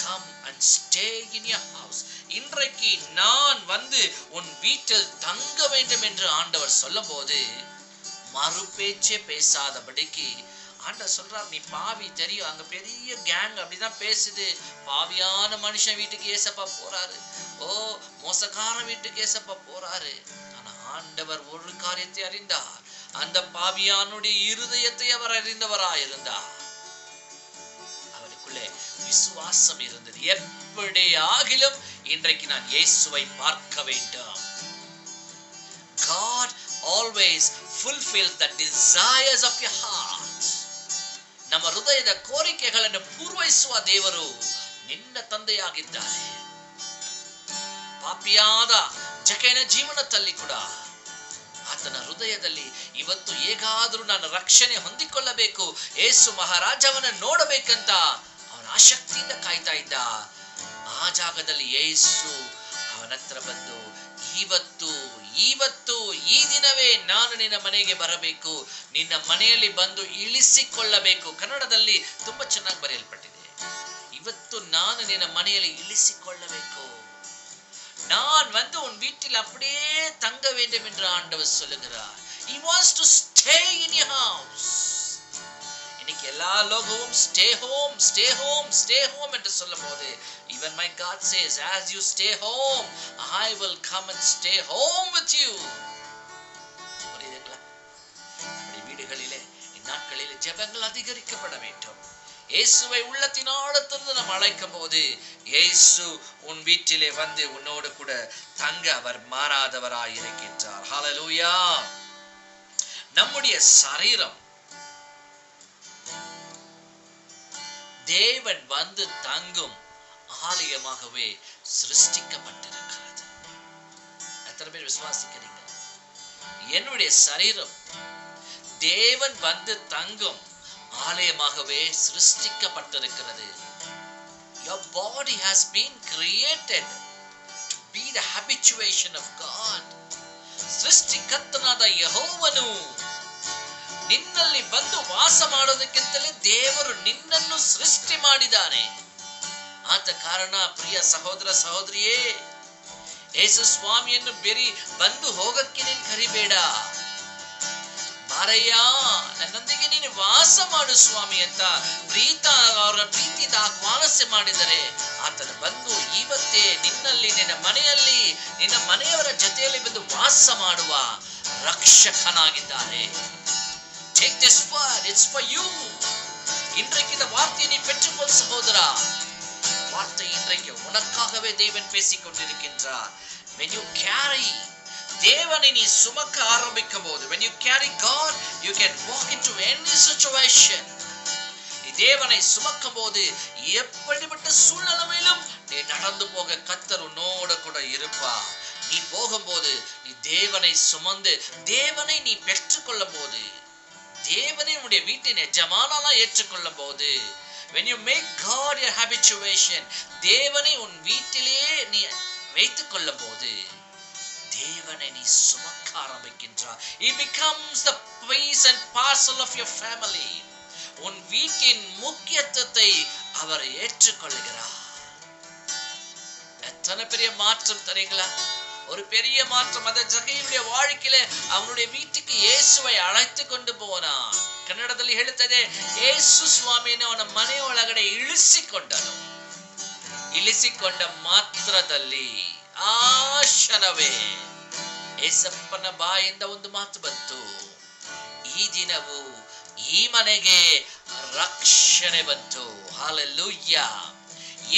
come and stay in your house. இன்றைக்கு நான் வந்து உன் வீட்டில் தங்க வேண்டும் என்று ஆண்டவர் சொல்லும்போது மறு பேச்சே பேசாதபடிக்கு ஆண்டவர் சொல்றார், நீ பாவி தெரியும், அங்க பெரிய கேங் அப்படிதான் பேசுது. பாவியான மனுஷன் வீட்டுக்கு ஏசப்பா போறாரு, ஓ மோசக்கார வீட்டுக்கு ஏசப்பா போறாரு. ஆனா ஆண்டவர் ஒரு காரியத்தை அறிந்தார், அந்த பாவியானுடைய இருதயத்தை அவர் அறிந்தவராயிருந்தார். அவருக்குள்ளே விசுவாசம் இருந்தது. எப்படி ஆகிலும் இன்றைக்கு நான் இயேசுவை பார்க்க வேண்டும். God always fulfills the desires of your heart. ನಮ್ಮ ಹೃದಯದ ಕೋರಿಕೆಗಳನ್ನು ಪೂರೈಸುವ ದೇವರು ನಿನ್ನ ತಂದೆಯಾಗಿದ್ದಾರೆ. ಪಾಪಿಯಾದ ಜಕೇನ ಜೀವನದಲ್ಲಿ ಕೂಡ ಆತನ ಹೃದಯದಲ್ಲಿ ಇವತ್ತು ಹೇಗಾದರೂ ನಾನು ರಕ್ಷಣೆ ಹೊಂದಿಕೊಳ್ಳಬೇಕು, ಯೇಸು ಮಹಾರಾಜವನ್ನ ನೋಡಬೇಕಂತ ಅವನ ಆಸಕ್ತಿಯಿಂದ ಕಾಯ್ತಾ ಇದ್ದ. ಆ ಜಾಗದಲ್ಲಿ ಯೇಸು ಅವನ ಹತ್ರ ಬಂದು, ಇವತ್ತು ಈ ದಿನವೇ ನಾನು ನಿನ್ನ ಮನೆಗೆ ಬರಬೇಕು, ನಿನ್ನ ಮನೆಯಲ್ಲಿ ಬಂದು ಇಳಿಸಿಕೊಳ್ಳಬೇಕು. ಕನ್ನಡದಲ್ಲಿ ತುಂಬಾ ಚೆನ್ನಾಗಿ ಬರೆಯಲ್ಪಟ್ಟಿದೆ. ಇವತ್ತು ನಾನು ನಿನ್ನ ಮನೆಯಲ್ಲಿ ಇಳಿಸಿಕೊಳ್ಳಬೇಕು, நான் வந்து உன் வீட்டில் அப்படியே தங்க வேண்டும் என்று ஆண்டவர் சொல்லுகிறார். He wants to stay in your house. இன்னைக்கு எல்லா லோகமும் stay home என்று சொல்லும்போது, even my God says, as you stay home, I will come and stay home with you. புரியுதுங்களா? நம்முடைய வீடுகளிலே இந்நாட்களிலே ஜெபங்கள் அதிகரிக்கப்பட வேண்டும். இயேசுவை உள்ளத்தின் ஆழத்திலிருந்து நாம் அழைக்கும் போது இயேசு உன் வீட்டிலே வந்து உன்னோடு கூட தங்க அவர் மாறாதவராய் இருக்கின்றார். ஹல்லேலூயா. நம்முடைய சரீரம் தேவன் வந்து தங்கும் ஆலயமாகவே சிருஷ்டிக்கப்பட்டிருக்கிறது. எத்தனை பேர் விசுவாசிக்கிறீங்க? என்னுடைய சரீரம் தேவன் வந்து தங்கும் ஆலயமாகவே சிருஷ்டிக்கப்பட்டிருக்கிறது. Your body has been created to be the habituation of God. ಸೃಷ್ಟಿಕರ್ತನಾದ ಯೆಹೋವನು ನಿನ್ನಲ್ಲಿ ಬಂದು ವಾಸ ಮಾಡೋದಕ್ಕಿಂತಲೇ ದೇವರು ನಿನ್ನನ್ನು ಸೃಷ್ಟಿ ಮಾಡಿದ್ದಾನೆ. ಆದ ಕಾರಣ ಪ್ರಿಯ ಸಹೋದರ ಸಹೋದರಿಯೇ, ಯೇಸು ಸ್ವಾಮಿಯನ್ನು ಬೇರೆ ಬಂದು ಹೋಗಕ್ಕೆ ನೀನು ಕರಿಬೇಡ. ಬಾರಯ್ಯ, ನನ್ನೊಂದಿಗೆ ನೀನು ವಾಸ ಮಾಡು ಸ್ವಾಮಿ ಅಂತ ಅವರ ಪ್ರೀತಿಯಿಂದ ಆಹ್ವಾನಿಸಿ ಮಾಡಿದರೆ ಆತನ ಬಂದು ಇವತ್ತೇ ನಿನ್ನಲ್ಲಿ, ನಿನ್ನ ಮನೆಯಲ್ಲಿ, ನಿನ್ನ ಮನೆಯವರ ಜೊತೆಯಲ್ಲಿ ಬಂದು ವಾಸ ಮಾಡುವ ரட்சகனாகிட்டாரே. Take this word, it's for you. இன்றைக்கு இந்த வார்த்தையை நீ பெற்றுக்கொள் சகோதரா. வார்த்தை இன்றைக்கு உனக்காகவே தேவன் பேசிக் கொண்டிருக்கின்றார். When you carry, தேவனை நீ சுமக்க ஆரம்பிக்கும் போது, when you carry God, you can walk into any situation. நீ தேவனை சுமக்கும் போது எப்படிப்பட்ட சூழ்நிலையிலும் நீ நடந்து போக கர்த்தர் உன்னோடு கூட இருப்பார். நீ போகும்போது நீ தேவனை சுமந்து தேவனை நீ பெற்றுக்கொள்ளும் போது, தேவனை உன்னுடைய வீட்டின் எஜமானாக ஏற்றுக்கொள்ளும் போது, when you make God your habituation, தேவனை உன் வீட்டிலே நீ வைத்துக் கொள்ளும் போது தேவனை நீ சுமக்க ஆரம்பிக்கின்றார். He becomes the piece and parcel of your family. உன் வீட்டின் முக்கியத்துவத்தை அவர் ஏற்றுக்கொள்கிறார். எத்தனை பெரிய மாற்றம் தெரியுங்களா? ஒரு பெரிய மாற்றம். அந்த ஜக்கேயுடைய வாழ்க்கையில அவனுடைய வீட்டுக்கு இயேசுவை ಅழைತು கொண்டு போனான். ಕನ್ನಡದಲ್ಲಿ ಹೇಳುತ್ತದೆ, ಯೇಸು ಸ್ವಾಮಿಯನ್ನು ಅವನ ಮನೆಯೊಳಗಡೆ ಇಳಿಸಿಕೊಂಡನು. ಇಳಿಸಿಕೊಂಡ ಮಾತ್ರದಲ್ಲಿ ಆ ಕ್ಷಣವೇ ಯೇಸಪ್ಪನ ಬಾಯಿಂದ ಒಂದು ಮಾತು ಬಂತು, ಈ ದಿನವೂ ಈ ಮನೆಗೆ ರಕ್ಷಣೆ ಬಂತು. ஹalleluya.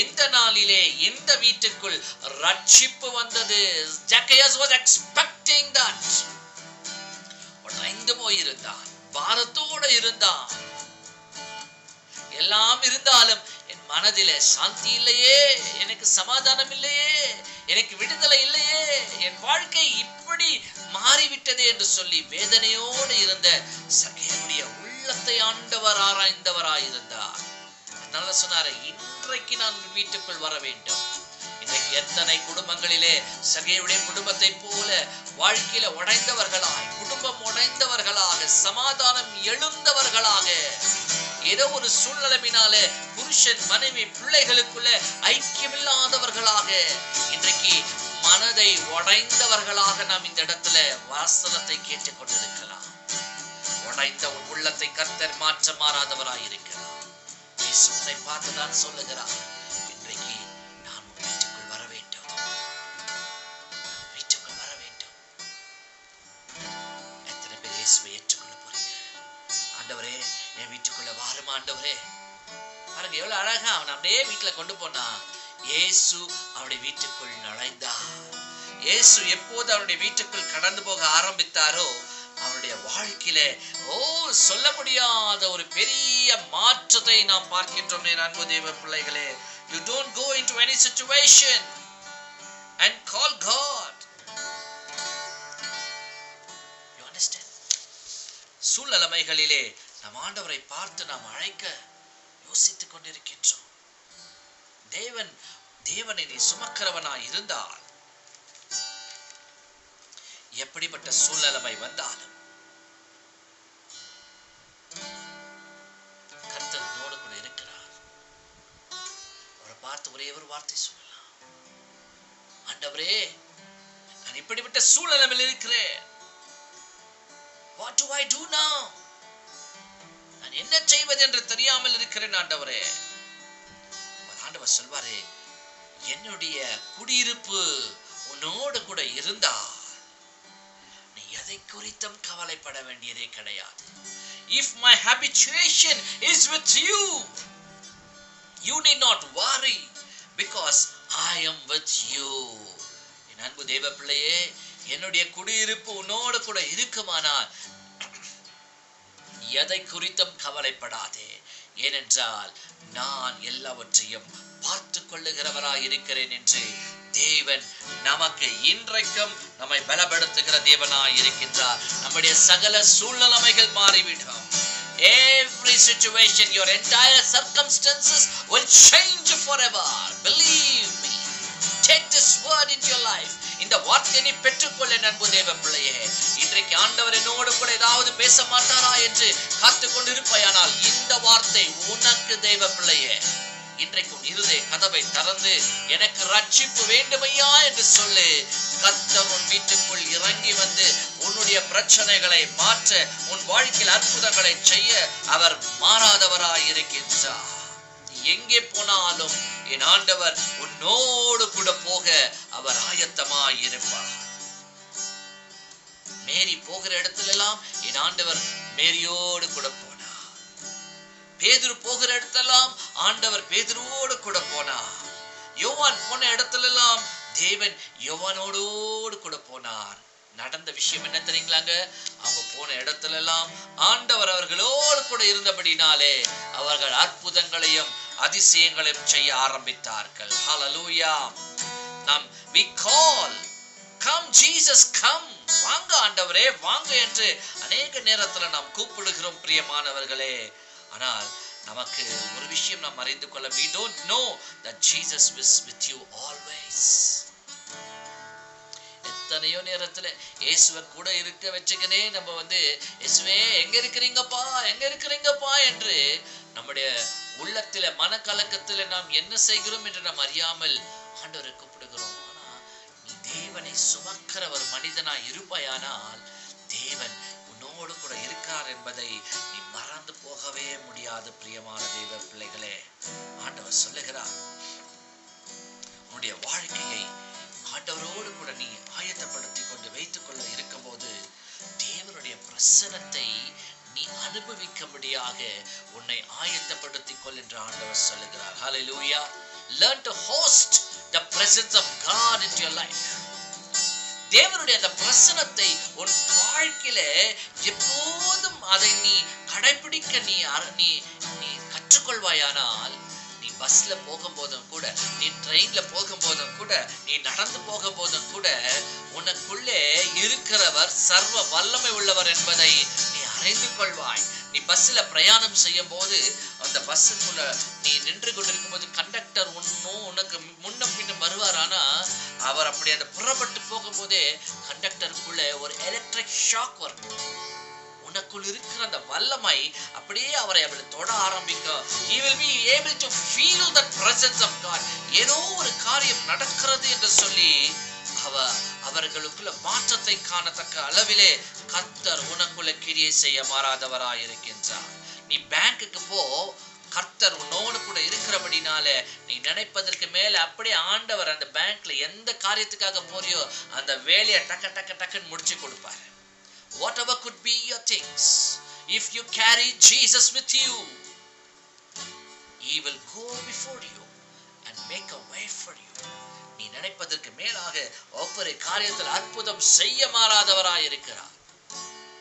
இந்த நாளிலே இந்த வீட்டுக்குள் ரட்சிப்பு வந்தது. Zacchaeus was expecting that. உடைந்து போயிருந்தான், பாரத்தோடு இருந்தான். எல்லாம் இருந்தாலும் என் மனதிலே சாந்தி இல்லையே, எனக்கு சமாதானம் இல்லையே, எனக்கு விடுதலை இல்லையே, என் வாழ்க்கை இப்படி மாறிவிட்டது என்று சொல்லி வேதனையோடு இருந்த சகேயுடைய உள்ளத்தை ஆண்டவர் ஆராய்ந்தவராயிருந்தார். அதனால சொன்னாரு, இன்றைக்கு நான் வீட்டுக்குள் வர வேண்டும். இன்றைக்கு எத்தனை குடும்பங்களிலே சகேயுடைய குடும்பத்தை போல வாழ்க்கையில உடைந்தவர்களாய், குடும்பம் உடைந்தவர்களாக, சமாதானம் எழுந்தவர்களாக, ஏதோ ஒரு சூழ்நிலையினாலே புருஷன் மனைவி பிள்ளைகளுக்குள்ள ஐக்கியமில்லாதவர்களாக, இன்றைக்கு மனதை உடைந்தவர்களாக நாம் இந்த இடத்துல வாசனத்தை கேட்டுக் கொண்டிருக்கலாம். உடைந்த உள்ளத்தை கர்த்தர் மாற்ற மாறாதவராயிருக்கிறார். இயேசு உன்னை பார்த்துதான் சொல்லுகிறார், இன்றைக்கு நான் உன் வீட்டுக்குள் வர வேண்டும், வீட்டுக்குள் வர வேண்டும். எத்தனை பேர் இயேசுவை ஏற்றுக்கொள்ள போறீங்க? ஆண்டவரே, என் வீட்டுக்குள்ள வாரும் ஆண்டவரே. பாருங்க எவ்வளவு அழகா அவன் அப்படியே வீட்டுல கொண்டு போனா. இயேசு அவனுடைய வீட்டுக்குள் நுழைந்தார். இயேசு எப்போது அவனுடைய வீட்டுக்குள் கடந்து போக ஆரம்பித்தாரோ அவனுடைய வாழ்க்கையில சொல்ல முடியாத ஒரு பெரிய மாற்றத்தை நாம் பார்க்கின்றோம். அன்பு தேவ பிள்ளைகளே, you don't go into any situation and call God. You understand? சூழ்நிலைகளிலே நம் ஆண்டவரை பார்த்து நாம் அழைக்க யோசித்துக் கொண்டிருக்கின்றோம். தேவனை நீ சுமக்கிறவனாய் இருந்தால் எப்படிப்பட்ட சூழ்நிலை வந்தாலும் கர்த்தர் உன்னோடு கூட இருக்கிறார். அவரை பார்த்து ஒரே ஒரு வார்த்தை சொல்லலாம், ஆண்டவரே, நான் இப்படிப்பட்ட சூழ்நிலையில் இருக்கிறேன். What do I do now? நான் என்ன செய்வது என்று தெரியாமல் இருக்கிறேன் ஆண்டவரே. ஆண்டவர் சொல்வாரே, என்னுடைய குடியிருப்பு உன்னோடு கூட இருந்தால் நீ எதை குறித்தும் கவலைப்பட வேண்டியதே கிடையாது. If my habituation is with you, you need not worry because I am with you. என் அன்பு தேவ பிள்ளையே, என்னுடைய குடியிருப்பு உன்னோடு கூட இருக்குமானால் எதை குறித்தும் கவலைப்படாதே. ஏனென்றால் நான் எல்லாவற்றையும் பார்த்து கொள்ளுகிறவராய் இருக்கிறேன் என்று தேவன் நமக்கு இன்றைக்கும் நம்மை பலப்படுத்துகிற தேவனாய் இருக்கின்றார். நம்முடைய சகல சூழ்நிலைகள் மாறிவிடும். Every situation, your entire circumstances will change forever. Believe me. Take this word into your life. இந்த வார்த்தையை நீ பெற்றுக்கொள்ள அன்பு தேவ பிள்ளையே. இன்றைக்கு ஆண்டவர் என்னோடு கூட ஏதாவது பேச மாட்டாரா என்று காத்துக் கொண்டிருப்பாயானால் இந்த வார்த்தை உனக்கு தேவ பிள்ளையே. இன்றைக்கு உன் இருதய கதவை திறந்து எனக்கு ரட்சிப்பு வேண்டுமையா என்று சொல்லு. கர்த்தர் உன் வீட்டுக்குள் இறங்கி வந்து உன்னுடைய பிரச்சனைகளை மாற்ற, உன் வாழ்க்கையில் அற்புதங்களை செய்ய அவர் மாறாதவராய் இருக்கின்றார். எங்கே போனாலும் என் ஆண்டவர் உன்னோடு கூட போக அவர் ஆயத்தமாய் இருப்பார். மேரி போகிற இடத்திலெல்லாம் என் ஆண்டவர் மேரியோடு கூட போனார். பேதுரு போகிற இடத்தெல்லாம் ஆண்டவர் பேதுருவோடு கூட போனார். யோவான் போன இடத்திலெல்லாம் தேவன் யோவானோடு கூட போனார். நடந்த விஷயம் என்ன தெரியுங்களாங்க? அவங்க போன இடத்துல எல்லாம் ஆண்டவர் அவர்களோடு கூட இருந்தபடினாலே அவர்கள் அற்புதங்களையும் அதிசயங்களையும் செய்ய ஆரம்பித்தார்கள். ஹல்லேலூயா. நாம் we call, come Jesus come, வாங்க ஆண்டவரே வாங்க என்று அநேக நேரத்துல நாம் கூப்பிடுகிறோம் பிரியமானவர்களே. ஆனால் நமக்கு ஒரு விஷயம் நாம் அறிந்து கொள்ள, we don't know that Jesus is with you always. எத்தனையோ நேரத்துல இயேசுவை கூட இருக்க வச்சுக்கனே நம்ம இயேசுவே எங்க இருக்கிறீங்கப்பா என்று நம்முடைய உள்ளத்தில மனக்கலக்கத்துல நாம் என்ன செய்கிறோம் என்று நாம் அறியாமல் ஆண்டவரை கூப்பிடுகிறோம். ஆனா நீ தேவனை சுமக்கிற ஒரு மனிதனாய் இருப்பாயானால் தேவன் உன்னோடு கூட இருக்கிறார் என்பதை நீ மறந்து போகவே முடியாது. பிரியமான தேவ பிள்ளைகளே, ஆண்டவர் சொல்லுகிறார், உன்னுடைய வாழ்க்கையை ஆண்டவரோடு கூட நீ ஆயத்தப்படுத்தி கொண்டு வைத்துக் கொள்ள இருக்கும் போது தேவனுடைய பிரசன்னத்தை நீ அனுபவிக்கும்படியாக உன்னை ஆயத்தப்படுத்திக் கொள் என்று ஆண்டவர் சொல்லுகிறார். Hallelujah. Learn to host the presence of God into your life. தேவனுடைய அந்த பிரசன்னத்தை உன் வாழ்க்கையில எப்போதும் அதை நீ கடைபிடிக்க நீ கற்றுக்கொள்வாயானால், நீ பஸ்ல போகும்போதும் கூட, நீ ட்ரெயின்ல போகும்போதும் கூட, நீ நடந்து போகும்போதும் கூட உனக்குள்ளே இருக்கிறவர் சர்வ வல்லமை உள்ளவர் என்பதை நீ அறிந்து கொள்வாய். நீ பஸ்ல பிரயாணம் செய்யும் போது அந்த பஸ்ஸுக்குள்ள நீ நின்று கொண்டிருக்கும் போது கண்டக்டர் உனக்கு முன்ன பின்ன வருவார். ஆனா அவர் அப்படி அந்த புறப்பட்டு போகும்போதே கண்டக்டருக்குள்ள ஒரு எலக்ட்ரிக் ஷாக் வரும். உனக்குள் இருக்கிற அந்த வல்லமை அப்படியே அவரை தொட ஆரம்பிக்கும். He will be able to feel the presence of God. ஏதோ ஒரு காரியம் நடக்கிறது என்று சொல்லி அவர்களுக்குள்ள மாற்றத்தை காணத்தக்க அளவிலே கர்த்தர் உனக்குள்ள கிரியை செய்ய மாறாதவராய் இருக்கின்றார். நீ பேங்குக்கு போ, கர்த்தர் உன்னோடு கூட இருக்கிறபடினால நீ நினைப்பதற்கு மேல அப்படியே ஆண்டவர் அந்த பேங்க்ல எந்த காரியத்துக்காக போறியோ அந்த வேலையை டக்குன்னு முடிச்சு கொடுப்பாரு. Whatever could be your things, if you carry Jesus with you, He will go before you and make a way for you. நீ நினைப்பதற்கு மேலாக ஒவ்வொரு காரியத்தில் அற்புதம் செய்ய மாறாதவராய் இருக்கிறார்.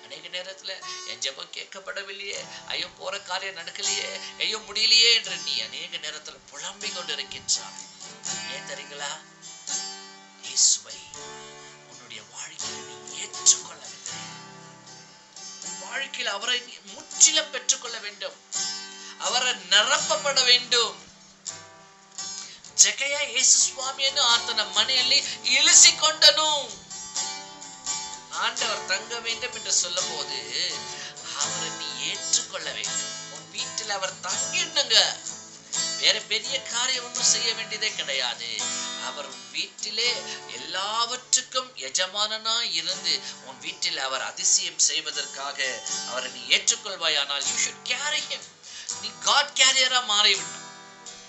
அநேக நேரத்துல என் ஜெபம் கேட்கப்படவில்லையே, ஐயோ போற காரியம் நடக்கலையே, ஐயோ முடியலையே என்று நீ அநேக நேரத்துல புலம்பிக் கொண்டிருக்கின்றாய். ஏன் தெரியுங்களா? இயேசுவை உன்னுடைய வாழ்க்கையில் நீ ஏற்றுக்கொள்ளவில்லை. வாழ்க்கையில் அவரை முற்றிலும் பெற்றுக்கொள்ள வேண்டும், அவரை நிரப்பப்பட வேண்டும். ಜಕಯ ಯೇಸು ಸ್ವಾಮಿಯನ್ನು ಆತನ ಮನೆಯಲ್ಲಿ ಇಳಿಸಿಕೊಂಡನು. ஆண்டவர் தங்க வேண்டும் என்று சொல்லும் போது அவரை நீ ஏற்றுக்கொள்ள வேண்டும். உன் வீட்டில் அவர் தங்கிடுங்க. வேற பெரிய காரியம் ஒன்றும் செய்ய வேண்டியதே கிடையாது. அவர் உன் வீட்டிலே எல்லாவற்றுக்கும் எஜமானனா இருந்து உன் வீட்டில் அவர் அதிசயம் செய்வதற்காக அவரை நீ ஏற்றுக்கொள்வாயானால் you should carry him. நீ God கேரியரா மாறிவிடணும்.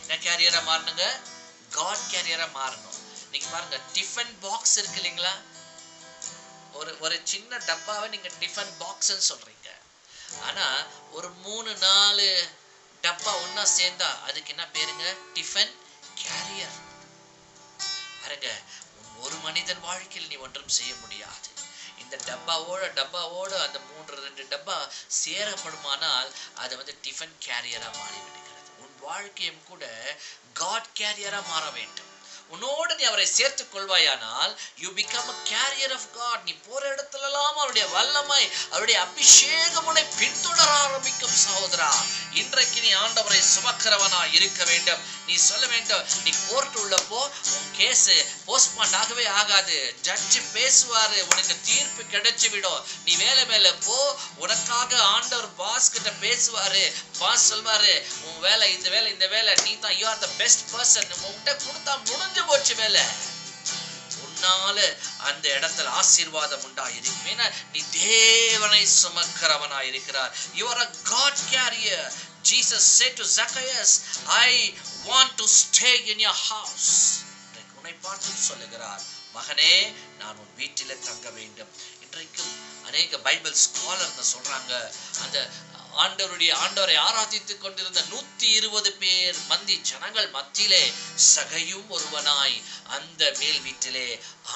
என்ன கேரியரா மாறணுங்க? God கேரியரா மாறணும். நீங்க பாருங்க, டிஃபன் பாக்ஸ் இருக்கு இல்லைங்களா? ஒரு சின்ன டப்பாவை நீங்க டிஃபன் பாக்ஸ்ன்னு சொல்றீங்க. ஆனா ஒரு 3-4 டப்பா ஒன்னா சேர்ந்தா அதுக்கு என்ன பேருங்க? Tiffin carrier. பாருங்க, ஒரு மனிதன் வாழ்க்கையில் நீ ஒன்றும் செய்ய முடியாது. இந்த டப்பாவோட அந்த 3-2 டப்பா சேரப்படுமானால் அது டிஃபன் கேரியரா மாறிவிடுகிறது. உன் வாழ்க்கையும் கூட காட் கேரியரா மாற வேண்டும். உன்னோடு நீ அவரை சேர்த்துக் கொள்வாயானால் you become a carrier of God. நீ போற இடத்துலலாம் அவருடைய வல்லமை, அவருடைய அபிஷேகம் உன்னை பின்தொடர ஆரம்பிக்கும். சகோதரா, இன்றைக்கு நீ ஆண்டவரை சுமக்கிறவனா இருக்க வேண்டும். நீ சொல்ல வேண்டும், நீ கோர்ட் உள்ள போ, உன் கேஸ் போஸ்ட்மார்ட் ஆகவே ஆகாது, ஜட்ஜ் பேசுவாரு, உனக்கு தீர்ப்பு கிடைச்சு விடும். நீ வேலை மேல போ, உனக்காக ஆண்டவர் பாஸ் கிட்ட பேசுவாரு. பாஸ் சொல்வாரு, உன் வேலை இந்த வேலை நீ தான், you are the best person, உன்கிட்ட கொடுத்தா முடிஞ்சு போச்சு வேலை. உன்னால அந்த இடத்துல ஆசீர்வாதம் உண்டாயிருக்கும். ஏன்னா நீ தேவனை சுமக்கிறவனாய் இருக்கிறார். You are a God carrier. Jesus said to Zacchaeus, I want to stay in your house. உன்னை பார்த்து சொல்லுகிறார், மகனே நான் உன் வீட்டில தங்க வேண்டும். இன்றைக்கும் அநேக பைபிள் ஸ்காலர் சொல்றாங்க, அந்த ஆண்டவரை ஆராதித்துக் கொண்டிருந்த 120 பேர் மந்தி ஜனங்கள் மத்தியிலே சகையும் ஒருவனாய் அந்த மேல் வீட்டிலே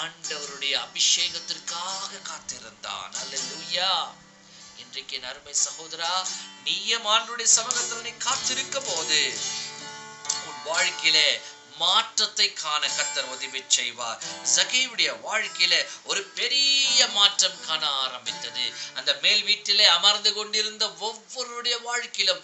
ஆண்டவருடைய அபிஷேகத்திற்காக காத்திருந்தான். அல்லேலூயா. இன்றைக்கு என் அருமை சகோதரா, நீயும் ஆண்டவருடைய சமூகத்தில் நீ காத்திருக்கும் போது உன் வாழ்க்கையிலே மாற்றத்தை காண கர்த்தர் உதவி செய்வார். சகேயுடைய வாழ்க்கையில ஒரு பெரிய மாற்றம் காண ஆரம்பித்தது. அந்த மேல் வீட்டிலே அமர்ந்து கொண்டிருந்த ஒவ்வொருடைய வாழ்க்கையிலும்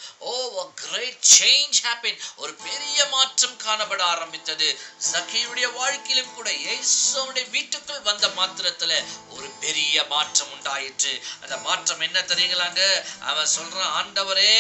a great change happened. ஒரு பெரிய மாற்றம் காணப்பட ஆரம்பித்தது. சகேயுடைய வாழ்க்கையிலும் கூட இயேசுவுடைய வீட்டுக்குள் வந்த மாத்திரத்துல ஒரு பெரிய மாற்றம் உண்டாயிற்று. அந்த மாற்றம் என்ன தெரியுங்களாங்க? அவன் சொல்றான், ஆண்டவரே,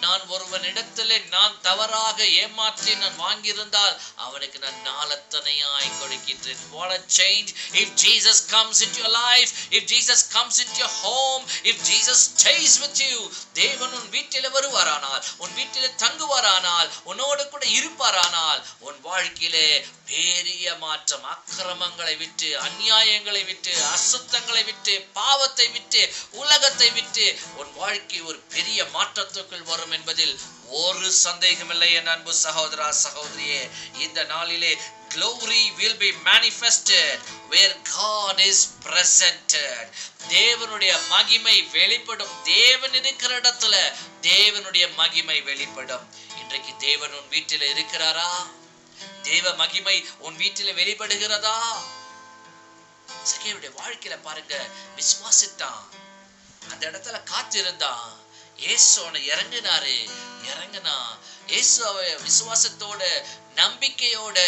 நான் ஒருவனிடத்திலே நான் தவறாக ஏமாற்றி நான் வாங்கியிருந்தால் அவனுக்கு நான் நாளத்தனையாய் கொடுக்கின்றேன். What a change if Jesus comes into your life, if Jesus comes into your home, if Jesus stays with you. தேவன் உன் வீட்டிலே வருவாரானால், உன் வீட்டிலே தங்குவாரானால், உன்னோடு கூட இருப்பாரானால், உன் வாழ்க்கையிலே பெரிய மாற்றம், அக்கிரமங்களை விட்டு, அநியாயங்களை விட்டு, அசுத்தங்களை விட்டு, பாவத்தை விட்டு, உலகத்தை விட்டு உன் வாழ்க்கை ஒரு பெரிய மாற்றத்துக்குள் வரும் என்பதில் ஒரு சந்தேகமில்லை. என் அன்பு சகோதரா சகோதரியே, இந்த நாளிலே glory will be manifested where God is presented. தேவனுடைய மகிமை வெளிப்படும். தேவன் இருக்கிற இடத்துல தேவனுடைய மகிமை வெளிப்படும். இன்றைக்கு தேவன் உன் வீட்டில் இருக்கிறாரா? தேவ மகிமை உன் வீட்டில் வெளிப்படுகிறதா? சகேயுடைய வாழ்க்கையில பாருங்க, விசுவாசித்தான், அந்த இடத்துல காத்திருந்தான். இயேசுவை இறங்கினாரு, இறங்கினா இயேசுவை விசுவாசத்தோட நம்பிக்கையோட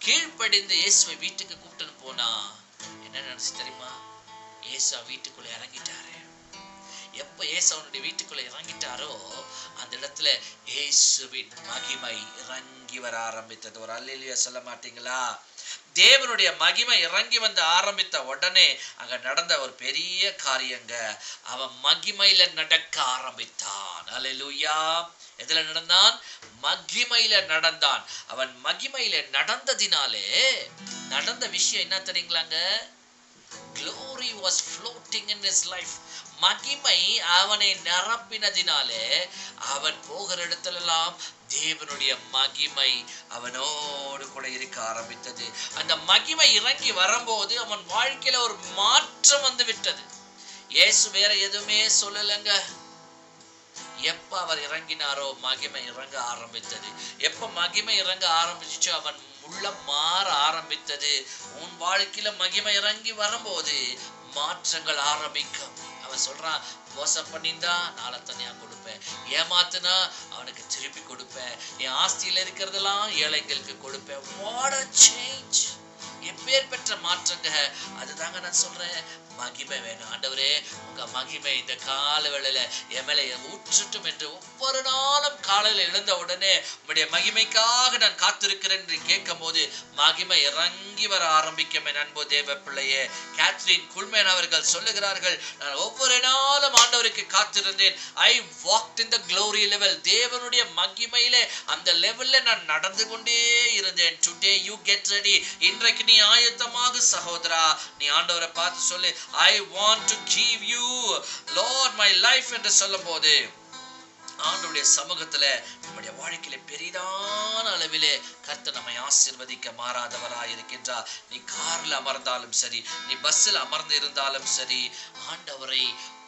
கீழ்ப்படிந்து இயேசுவை வீட்டுக்கு கூப்பிட்டு போனா. என்ன நினைச்சு தெரியுமா? இயேசு வீட்டுக்குள்ள இறங்கிட்டாரு. எப்ப இயேசு அவனுடைய வீட்டுக்குள்ள இறங்கிட்டாரோ அந்த இடத்துல இயேசுவின் மகிமை இறங்கி வர ஆரம்பித்தது. ஒரு அல்லேலூயா சொல்ல மாட்டீங்களா? தேவனுடைய மகிமை இறங்கி வந்து ஆரம்பித்த உடனே அங்க நடந்த ஒரு பெரிய காரியங்க, அவன் மகிமையில நடக்க ஆரம்பித்தான். அல்லேலூயா. எதுல நடந்தான்? மகிமையில நடந்தான். அவன் மகிமையில நடந்ததினாலே நடந்த விஷயம் என்ன தெரியுங்களாங்க? Glory was floating in his life. மகிமை அவனை நிரப்பினதினாலே அவன் போகிற இடத்திலெல்லாம் தேவனுடைய மகிமை அவனோடு கூட இருக்க ஆரம்பித்தது. அந்த மகிமை இறங்கி வரும்போது அவன் வாழ்க்கையில ஒரு மாற்றம் வந்து விட்டது. இயேசு வேற எதுவுமே சொல்லலைங்க. எப்ப அவர் இறங்கினாரோ மகிமை இறங்க ஆரம்பித்தது. எப்ப மகிமை இறங்க ஆரம்பிச்சோ அவன் உள்ளம் மாற ஆரம்பித்தது. உன் வாழ்க்கையில மகிமை இறங்கி வரும்போது மாற்றங்கள் ஆரம்பிக்கும். அவன் சொல்றான், மோசம் பண்ணியிருந்தா நாளை தனியா கொடுப்பேன், ஏமாத்துனா அவனுக்கு திருப்பி கொடுப்பேன், என் ஆஸ்தியில இருக்கிறதெல்லாம் ஏழைங்களுக்கு கொடுப்பேன். What a change! எப்பேர் பெற்ற மாற்றங்க. அதுதாங்க நான் சொல்றேன், மகிமை வேணும். ஆண்டவரே, உங்க மகிமை இந்த கால வேளையில என் மேல ஊற்றட்டும் என்று ஒவ்வொரு நாளும் காலையில எழுந்த உடனே உங்களுடைய மகிமைக்காக நான் காத்திருக்கிறேன் என்று கேட்கும் போது மகிமை இறங்கி வர ஆரம்பிக்கும். என் அன்பு தேவ பிள்ளையே, கேத்ரின் குல்மேன் அவர்கள் சொல்லுகிறார்கள், நான் ஒவ்வொரு நாளும் ஆண்டவருக்கு காத்திருந்தேன். I walked in the glory level. தேவனுடைய மகிமையிலே அந்த லெவல்ல நான் நடந்து கொண்டே இருந்தேன். Today you get ready. இன்றைக்கு நீ ஆயத்தமாக சகோதரா, நீ ஆண்டவரை பார்த்து சொல்லு, I want to give you Lord my life என்று சொல்லும்போது ஆண்டவருடைய சமூகத்துல நம்முடைய வாழ்க்கையில பெரிதான அளவிலே கர்த்தர் நம்மை ஆசீர்வதிக்க மாறாதவராய் இருக்கின்றார். நீ கார்ல அமர்ந்தாலும் சரி, நீ பஸ்ஸில் அமர்ந்து இருந்தாலும் சரி, ஆண்டவரை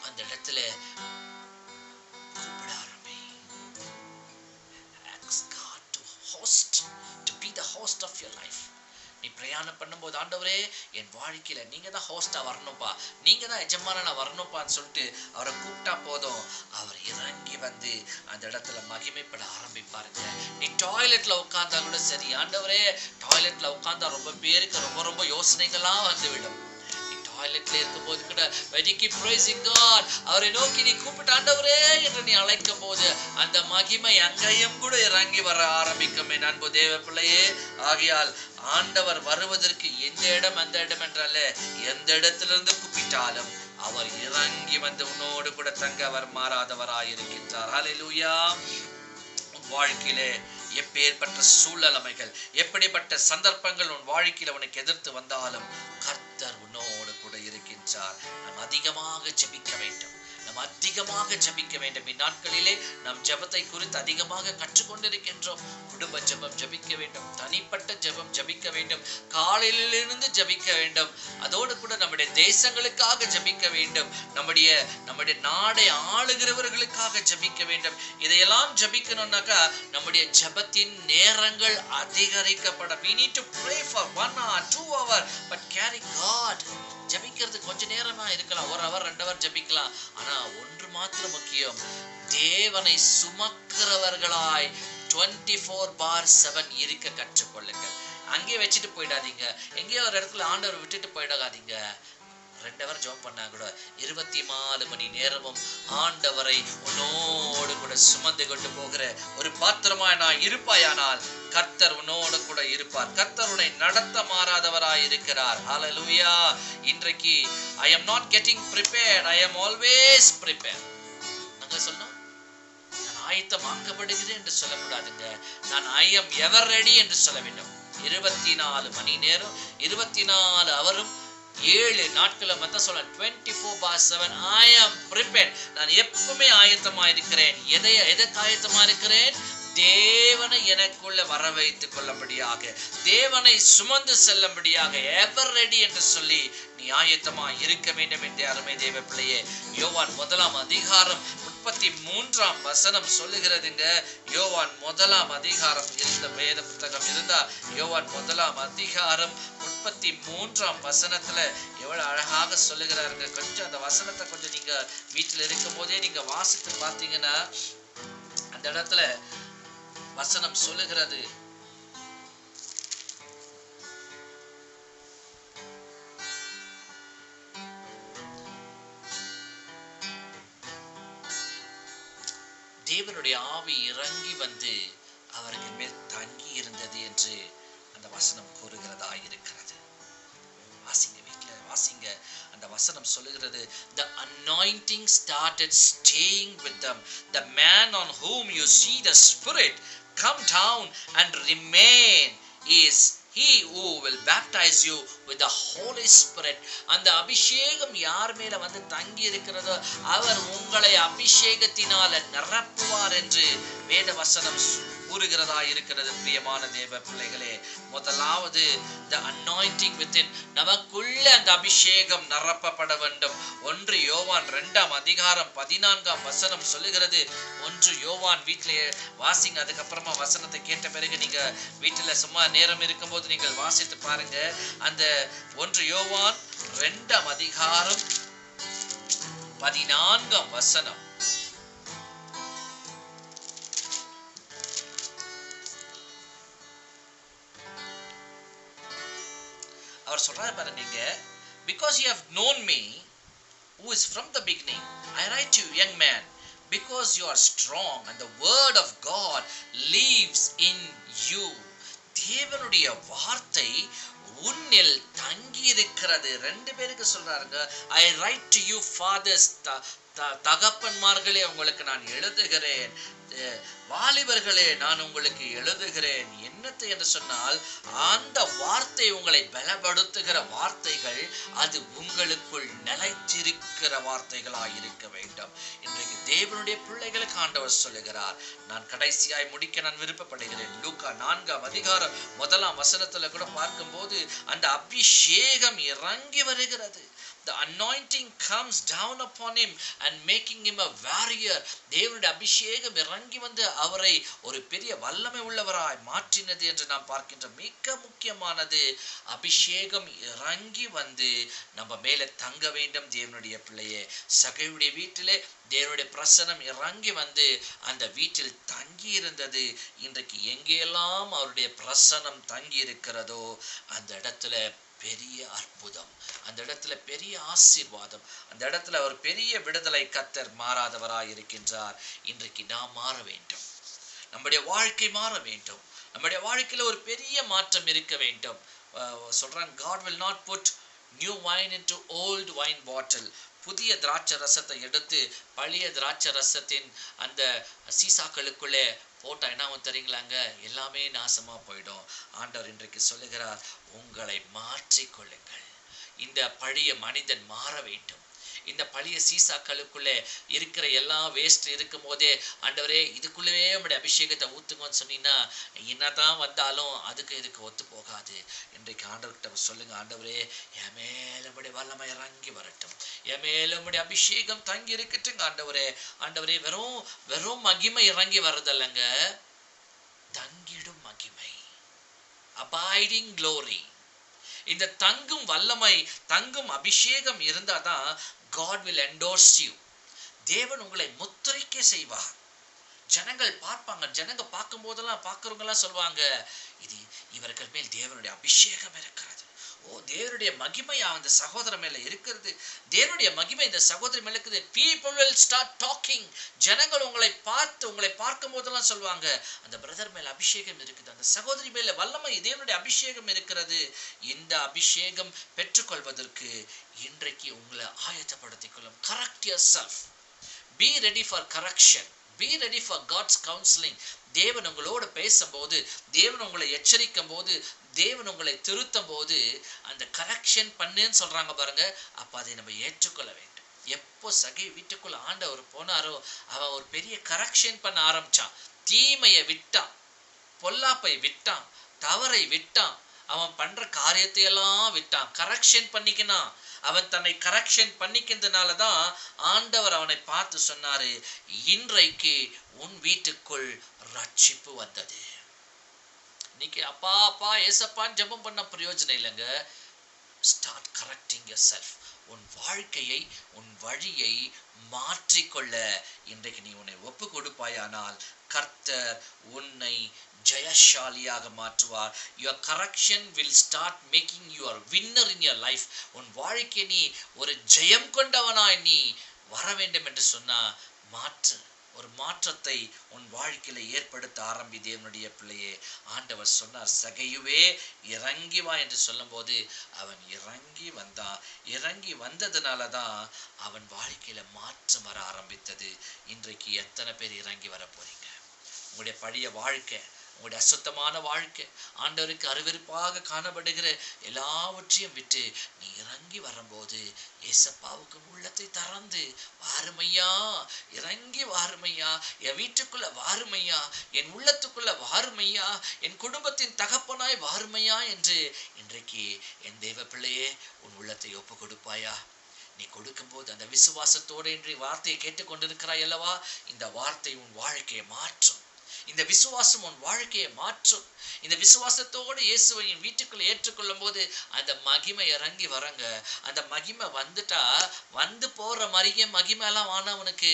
அந்த இடத்துல கூப்பிட ஆரம்பி. Ask God to host, to be the host of your life. நீ பிரயாணம் பண்ணும்போது, ஆண்டவரே என் வாழ்க்கையில நீங்க தான் ஹோஸ்டா வரணும்பா, நீங்க தான் எஜமானா வரணும்பான்னு சொல்லிட்டு அவரை கூப்பிட்டா போதும், அவர் இறங்கி வந்து அந்த இடத்துல மகிமைப்பட ஆரம்பிப்பாருங்க. நீ டாய்லெட்ல உட்கார்ந்தா கூட சரி, ஆண்டவரே டாய்லெட்ல உட்கார்ந்தா ரொம்ப பேருக்கு ரொம்ப யோசனைகள்லாம் வந்துவிடும். டாய்லெட்ல இருக்கும்போது கூட when you keep praising God, அவரை நோக்கி நீ கூப்பிட்டு ஆண்டவரே என்று நீ அழைக்கும் போது அந்த மகிமை அங்கேயும் கூட இறங்கி வர ஆரம்பிக்கும். என் அன்பு தேவ பிள்ளையே, ஆகையால் ஆண்டவர் வருவதற்கு எந்த இடம் அந்த இடம் என்றால எந்த இடத்திலிருந்து கூப்பிட்டாலும் அவர் இறங்கி வந்து உன்னோடு கூட தங்க அவர் மாறாதவராய் இருக்கின்றார். ஹல்லேலூயா. வாழ்க்கையிலே எப்பேற்பட்ட சூழ்நிலைமைகள், எப்படிப்பட்ட சந்தர்ப்பங்கள் உன் வாழ்க்கையில உனக்கு எதிர்த்து வந்தாலும் கர்த்தர் உன்னோடு கூட இருக்கின்றார். நாம் அதிகமாக ஜெபிக்க வேண்டும், நாம் அதிகமாக ஜெபிக்க வேண்டும். இந்நாட்களிலே நாம் ஜெபத்தை குறித்து அதிகமாக கற்றுக்கொண்டிருக்கின்றோம். குடும்ப ஜெபம் ஜெபிக்க வேண்டும், தனிப்பட்ட ஜெபம் ஜெபிக்க வேண்டும், காலையிலிருந்து ஜெபிக்க வேண்டும். அதோடு கூட நம்முடைய தேசங்களுக்காக ஜெபிக்க வேண்டும், நம்முடைய நாடை ஆளுகிறவர்களுக்காக ஜெபிக்க வேண்டும். இதையெல்லாம் ஜெபிக்கணும்னாக்கா நம்முடைய ஜெபத்தின் நேரங்கள் அதிகரிக்கப்பட. we need to pray for 1 hour 2 hour but carry God. ஜெபிக்கிறது கொஞ்ச நேரமா இருக்கலாம், 1 hour 2 hour ஜெபிக்கலாம். ஆனா ஒன்று மாத்திரம் முக்கியம், தேவனை சுமக்கிறவர்களாய் 24/7 இருக்க கற்றுக்கொள்ளுங்கள். அங்கேயே வச்சுட்டு போயிடாதீங்க, எங்கேயோ ஒரு இடத்துல ஆண்டவர் விட்டுட்டு போயிடாதீங்க. 2 hour ஜெபம் பண்ணா கூட 24 மணி நேரமும் ஆண்டவரை உன்னோடு கூட சுமந்து கொண்டு போகிற ஒரு பாத்திரமாய் நான் இருப்பாயானால் கர்த்தர் உன்னோடு கூட இருப்பார். கர்த்தர் உன்னை நடத்த மாறாதவராய் இருக்கிறார். ஹalleluya. இன்றைக்கு I am not getting prepared, I am always prepared. நாங்க சொல்லணும், நான் ஆயத்தமாக்கப்படுகிறேன் என்று சொல்லக்கூடாதுங்க. நான் I am ever ready என்று சொல்ல வேண்டும். 24 மணி நேரம் 24 அவரும் 7 நாட்களை மத்த சொல்ல 24/7 I am prepared. நான் எப்பவுமே ஆயத்தமா இருக்கிறேன். எதற்கு ஆயத்தமா இருக்கிறேன்? தேவனை எனக்குள்ள வர வைத்துக் கொள்ளபடியாக, தேவனை சுமந்து செல்லும்படியாக எவர் ரெடி என்று சொல்லி நீ ஆயத்தமா இருக்க வேண்டும் என்று அருமை தேவ பிள்ளையே. யோவான் 1 அதிகாரம் 33 சொல்லுகிறதுங்க. யோவான் 1 அதிகாரம் இருந்த வேத புத்தகம் இருந்தா யோவான் 1 அதிகாரம் 33 எவ்வளவு அழகாக சொல்லுகிறாருங்க. கொஞ்சம் அந்த வசனத்தை கொஞ்சம் நீங்க வீட்டில் இருக்கும் போதே நீங்க வாசித்து பார்த்தீங்கன்னா அந்த இடத்துல வசனம் சொல்லுகிறது, தேவனுடைய ஆவி இறங்கி வந்து அவருக்கு மேல் தங்கி இருந்தது என்று அந்த வசனம் கூறுகிறதா இருக்கிறது. வாசிங்க, வீட்டுல வாசிங்க. அந்த வசனம் சொல்லுகிறது, the anointing started staying with them. The man on whom you see the Spirit come down and remain is he who will baptize you with the Holy Spirit. அந்த அபிஷேகம் யார் மேல வந்து தங்கி இருக்கிறதோ அவர் உங்களை அபிஷேகத்தினால நிரப்புவார் என்று வேத வசனம் கூறுகிறதா இருக்கிறது. பிரியமான தேவ பிள்ளைகளே, முதலாவது the anointing within, நமக்குள்ள அந்த அபிஷேகம் நிரப்பப்பட வேண்டும். 1 யோவான் 2 அதிகாரம் 14 சொல்லுகிறது. 1 யோவான் வீட்டிலே வாசிங்க. அதுக்கப்புறமா வசனத்தை கேட்ட பிறகு நீங்க வீட்டுல சும்மா நேரம் இருக்கும்போது நீங்கள் வாசித்து பாருங்க. அந்த 1 யோவான் 2 அதிகாரம் 14 அவர் சொல்றாரு பாருங்க, because you have known me who is from the beginning, I write to you, young man, because you are strong and the word of God lives in you. தேவனுடைய வார்த்தை உன்னில் தங்கி இருக்கிறது. 2 பேருக்கு சொல்றாருங்க, I write to you fathers, தகப்பன்மார்களே உங்களுக்கு நான் எழுதுகிறேன், வாலிபர்களே நான் உங்களுக்கு எழுதுகிறேன். என்னத்தை என்று சொன்னால், அந்த வார்த்தை உங்களை பலப்படுத்துகிற வார்த்தைகள், அது உங்களுக்குள் நிலைத்திருக்கிற வார்த்தைகளாய் இருக்க வேண்டும். இன்றைக்கு தேவனுடைய பிள்ளைகளுக்கு ஆண்டவர் சொல்லுகிறார். நான் கடைசியாய் முடிக்க நான் விருப்பப்படுகிறேன். லூக்கா 4 அதிகாரம் 1 கூட பார்க்கும்போது அந்த அபிஷேகம் இறங்கி வருகிறது. The anointing comes down upon him and making him a warrior. தேவனுடைய அபிஷேகம் இறங்கி வந்து அவரை ஒரு பெரிய வல்லமை உள்ளவராய் மாற்றினது என்று நாம் பார்க்கின்றோம். மிக முக்கியமானது, அபிஷேகம் இறங்கி வந்து நம்ம மேல தங்க வேண்டும். தேவனுடைய பிள்ளையே, சகையுடைய வீட்டிலே தேவனுடைய பிரசனம் இறங்கி வந்து அந்த வீட்டில் தங்கி இருந்தது. இன்றைக்கு எங்கெல்லாம் அவருடைய பிரசனம் தங்கி இருக்கிறதோ அந்த இடத்துல பெரிய அற்புதம், அந்த இடத்துல பெரிய ஆசீர்வாதம், அந்த இடத்துல ஒரு பெரிய விடுதலை. கர்த்தர் மாறாதவராய் இருக்கின்றார். இன்றைக்கு நாம் மாற வேண்டும், நம்முடைய வாழ்க்கை மாற வேண்டும், நம்முடைய வாழ்க்கையில ஒரு பெரிய மாற்றம் இருக்க வேண்டும். சொல்றாங்க, God will not put new wine into old wine bottle. புதிய திராட்சை ரசத்தை எடுத்து பழைய திராட்சை ரசத்தின் அந்த சீசாக்களுக்குள்ளே போட்டா என்ன தெரியுங்களாங்க, எல்லாமே நாசமா போயிடும். ஆண்டவர் இன்றைக்கு சொல்லுகிறார், உங்களை மாற்றிக்கொள்ளுங்கள். இந்த பழைய மனிதன் மாற வேண்டும், இந்த பழைய சீசாக்களுக்குள்ளே இருக்கிற எல்லா வேஸ்ட் இருக்கும் போதே ஆண்டவரே இதுக்குள்ளவே நம்முடைய அபிஷேகத்தை ஊத்துங்கன்னு சொன்னீங்கன்னா என்னதான் வந்தாலும் அதுக்கு இதுக்கு ஒத்து போகாது. இன்றைக்கு ஆண்டவர்கிட்ட சொல்லுங்க, ஆண்டவரே என் மேல நம்முடைய வல்லமை இறங்கி வரட்டும், என் மேல நம்முடைய அபிஷேகம் தங்கி இருக்கட்டுங்க ஆண்டவரே. ஆண்டவரே வெறும் வெறும் மகிமை இறங்கி வர்றதில்லைங்க, தங்கிடும் மகிமை, அபாய்டிங் க்ளோரி. இந்த தங்கும் வல்லமை தங்கும் அபிஷேகம் இருந்தாதான் God will endorse you. தேவன் உங்களை முத்திரைக்க செய்வார். ஜனங்கள் பார்ப்பாங்க, ஜனங்க பார்க்கும் போதெல்லாம் பார்க்கறவங்க எல்லாம் சொல்லுவாங்க, இது இவர்கள் மேல் தேவனுடைய அபிஷேகம் இருக்கிறது. ஓ, தேவனுடைய மகிமை அந்த சகோதரர் மேல இருக்கிறது, தேவனுடைய மகிமை இந்த சகோதரி மேல இருக்குது. People will start talking. ஜனங்கள் உங்களை பார்க்கும் போதெல்லாம் சொல்லுவாங்க, அந்த பிரதர் மேல அபிஷேகம் இருக்குது, அந்த சகோதரி மேல வல்லமை தேவனுடைய அபிஷேகம் இருக்கிறது. இந்த அபிஷேகம் பெற்றுக்கொள்வதற்கு இன்றைக்கு உங்களை ஆயத்தப்படுத்திக் கொள்ளும். Correct yourself. Be ready for correction. Be ready for God's counseling. தேவன் உங்களோட பேசும்போது, தேவன் உங்களை எச்சரிக்கும் போது, தேவன் உங்களை திருத்தும் போது, அந்த கரெக்ஷன் பண்ணுன்னு சொல்றாங்க பாருங்க, அப்ப அதை நம்ம ஏற்றுக்கொள்ள வேண்டும். எப்போ சகை வீட்டுக்குள்ள ஆண்டவர் போனாரோ அவன் ஒரு பெரிய கரெக்ஷன் பண்ண ஆரம்பிச்சான். தீமையை விட்டான், பொல்லாப்பை விட்டான், தவறை விட்டான், அவன் பண்ற காரியத்தை எல்லாம் விட்டான், கரெக்ஷன் பண்ணிக்கினான். அவன் தன்னை கரெக்ஷன் பண்ணிக்கிறதுனாலதான் ஆண்டவர் அவனை பார்த்து சொன்னாரு, இன்றைக்கு உன் வீட்டுக்குள் ரட்சிப்பு வந்தது. இன்னைக்கு அப்பா அப்பா ஏசப்பான்னு ஜெபம் பண்ண பிரயோஜனம் இல்லைங்க. Start correcting yourself. உன் வாழ்க்கையை உன் வழியை மாற்றிக்கொள்ள இன்றைக்கு நீ உன்னை ஒப்பு கொடுப்பாயானால் கர்த்தர் உன்னை ஜெயசாலியாக மாற்றுவார். Your correction will start making you a winner in your life. உன் வாழ்க்கை நீ ஒரு ஜெயம் கொண்டவனாய் நீ வர வேண்டும் என்று சொன்னா ஒரு மாற்றத்தை உன் வாழ்க்கையில ஏற்படுத்த ஆரம்பி. தேவனுடைய பிள்ளையே, ஆண்டவர் சொன்னார், சகையுவே இறங்கி வா என்று சொல்லும் போது அவன் இறங்கி வந்தான். இறங்கி வந்ததுனாலதான் அவன் வாழ்க்கையில மாற்றம் வர ஆரம்பித்தது. இன்றைக்கு எத்தனை பேர் இறங்கி வர போறீங்க? உங்களுடைய பழைய வாழ்க்கை, உங்களுடைய அசுத்தமான வாழ்க்கை, ஆண்டவருக்கு அருவருப்பாக காணப்படுகிற எல்லாவற்றையும் விட்டு நீ இறங்கி வரும்போது ஏசப்பாவுக்கு உள்ளத்தை திறந்து, வாருமையா, இறங்கி வாருமையா, என் வீட்டுக்குள்ள வாருமையா, என் உள்ளத்துக்குள்ள வாருமையா, என் குடும்பத்தின் தகப்பனாய் வாருமையா என்று இன்றைக்கு என் தேவ பிள்ளையே உன் உள்ளத்தை ஒப்பு கொடுப்பாயா? நீ கொடுக்கும்போது அந்த விசுவாசத்தோடு இன்றைய வார்த்தையை கேட்டுக்கொண்டிருக்கிறாய் அல்லவா? இந்த வார்த்தை உன் வாழ்க்கையை மாற்றும். இந்த விசுவாசம் உன் வாழ்க்கையை மாற்றும். இந்த விசுவாசத்தோடு இயேசுவை என் வீட்டுக்குள்ள ஏற்றுக்கொள்ளும் போது அந்த மகிமை இறங்கி வரங்க. அந்த மகிமை வந்துட்டா, வந்து போற மகிமை எல்லாம் ஆனவனுக்கு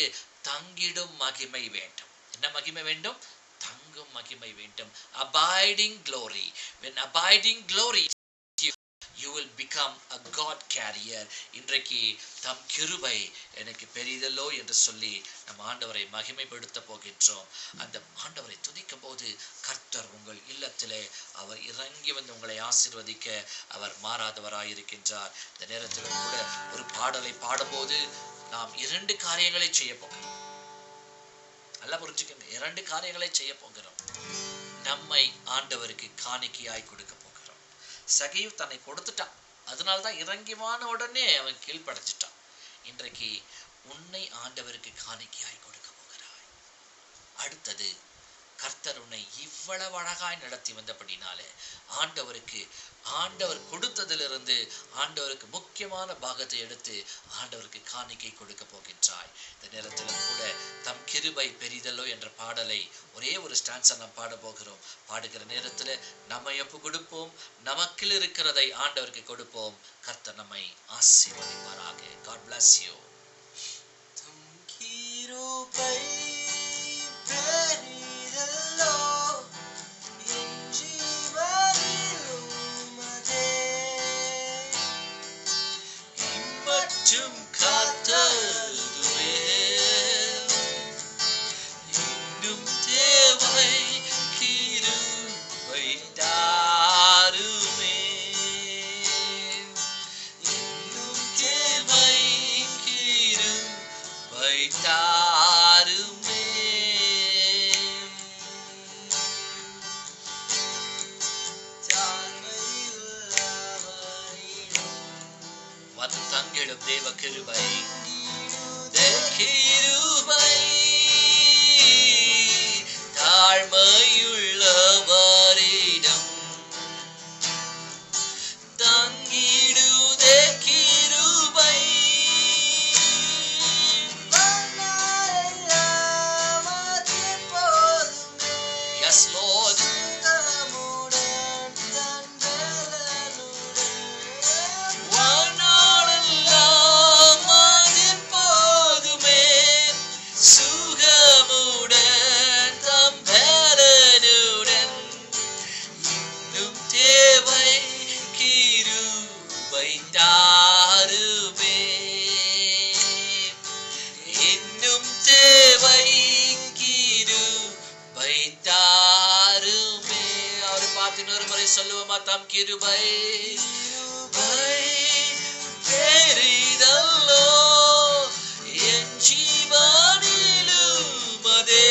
தங்கிடும் மகிமை வேண்டும். என்ன மகிமை வேண்டும்? தங்கும் மகிமை வேண்டும். Abiding glory. When abiding glory, you will become a God carrier. இன்றைக்கு தம் கிருபை எனக்கு பெரிதல்லோ என்று சொல்லி நம் ஆண்டவரை மகிமைப்படுத்த போகின்றோம். அந்த ஆண்டவரை துதிக்கும் போது கர்த்தர் உங்கள் இல்லத்திலே அவர் இறங்கி வந்து உங்களை ஆசீர்வதிக்க அவர் மாறாதவராயிருக்கின்றார். இந்த நேரத்திலும் கூட ஒரு பாடலை பாடும்போது நாம் 2 காரியங்களை செய்ய போகிறோம். நல்லா புரிஞ்சுக்கங்க, 2 காரியங்களை செய்ய போகிறோம். நம்மை ஆண்டவருக்கு காணிக்கையாய் கொடுக்க போகிறோம். சகையு தன்னை கொடுத்துட்டான், அதனால்தான் இறங்கிவான உடனே அவன் கீழ்ப்படைஞ்சிட்டான். இன்றைக்கு உன்னை ஆண்டவருக்கு காணிக்கையாய் கொடுக்க போகிறாய். அடுத்தது, கர்த்தர் உன்னை இவ்வளவு அழகாய் நடத்தி வந்தபடினாலே ஆண்டவர் கொடுத்ததிலிருந்து ஆண்டவருக்கு முக்கியமான பாகத்தை எடுத்து ஆண்டவருக்கு காணிக்கை கொடுக்க போகின்றாய். இந்த நேரத்திலும் கூட தம் கிருபை பெரிதல்லோ என்ற பாடலை ஒரே ஒரு ஸ்டான்ஸா நாம் பாட போகிறோம். பாடுகிற நேரத்துல நம்மை ஒப்பு கொடுப்போம், நமக்கில் இருக்கிறதை ஆண்டவருக்கு கொடுப்போம். கர்த்தர் நம்மை ஆசீர்வதிப்பாராக. God bless you. தம் கிருபை பெரிதல்லோ என் ஜீவனிலும் அதே இம்மட்டும் காத்ததுவே இன்னும் தேவை கிருபை தாருமே இன்னும் தேவை கிருபை சொல்லுவோமா? தம் கிருபை பெரிதல்லோ என் ஜீவனிலும் அதே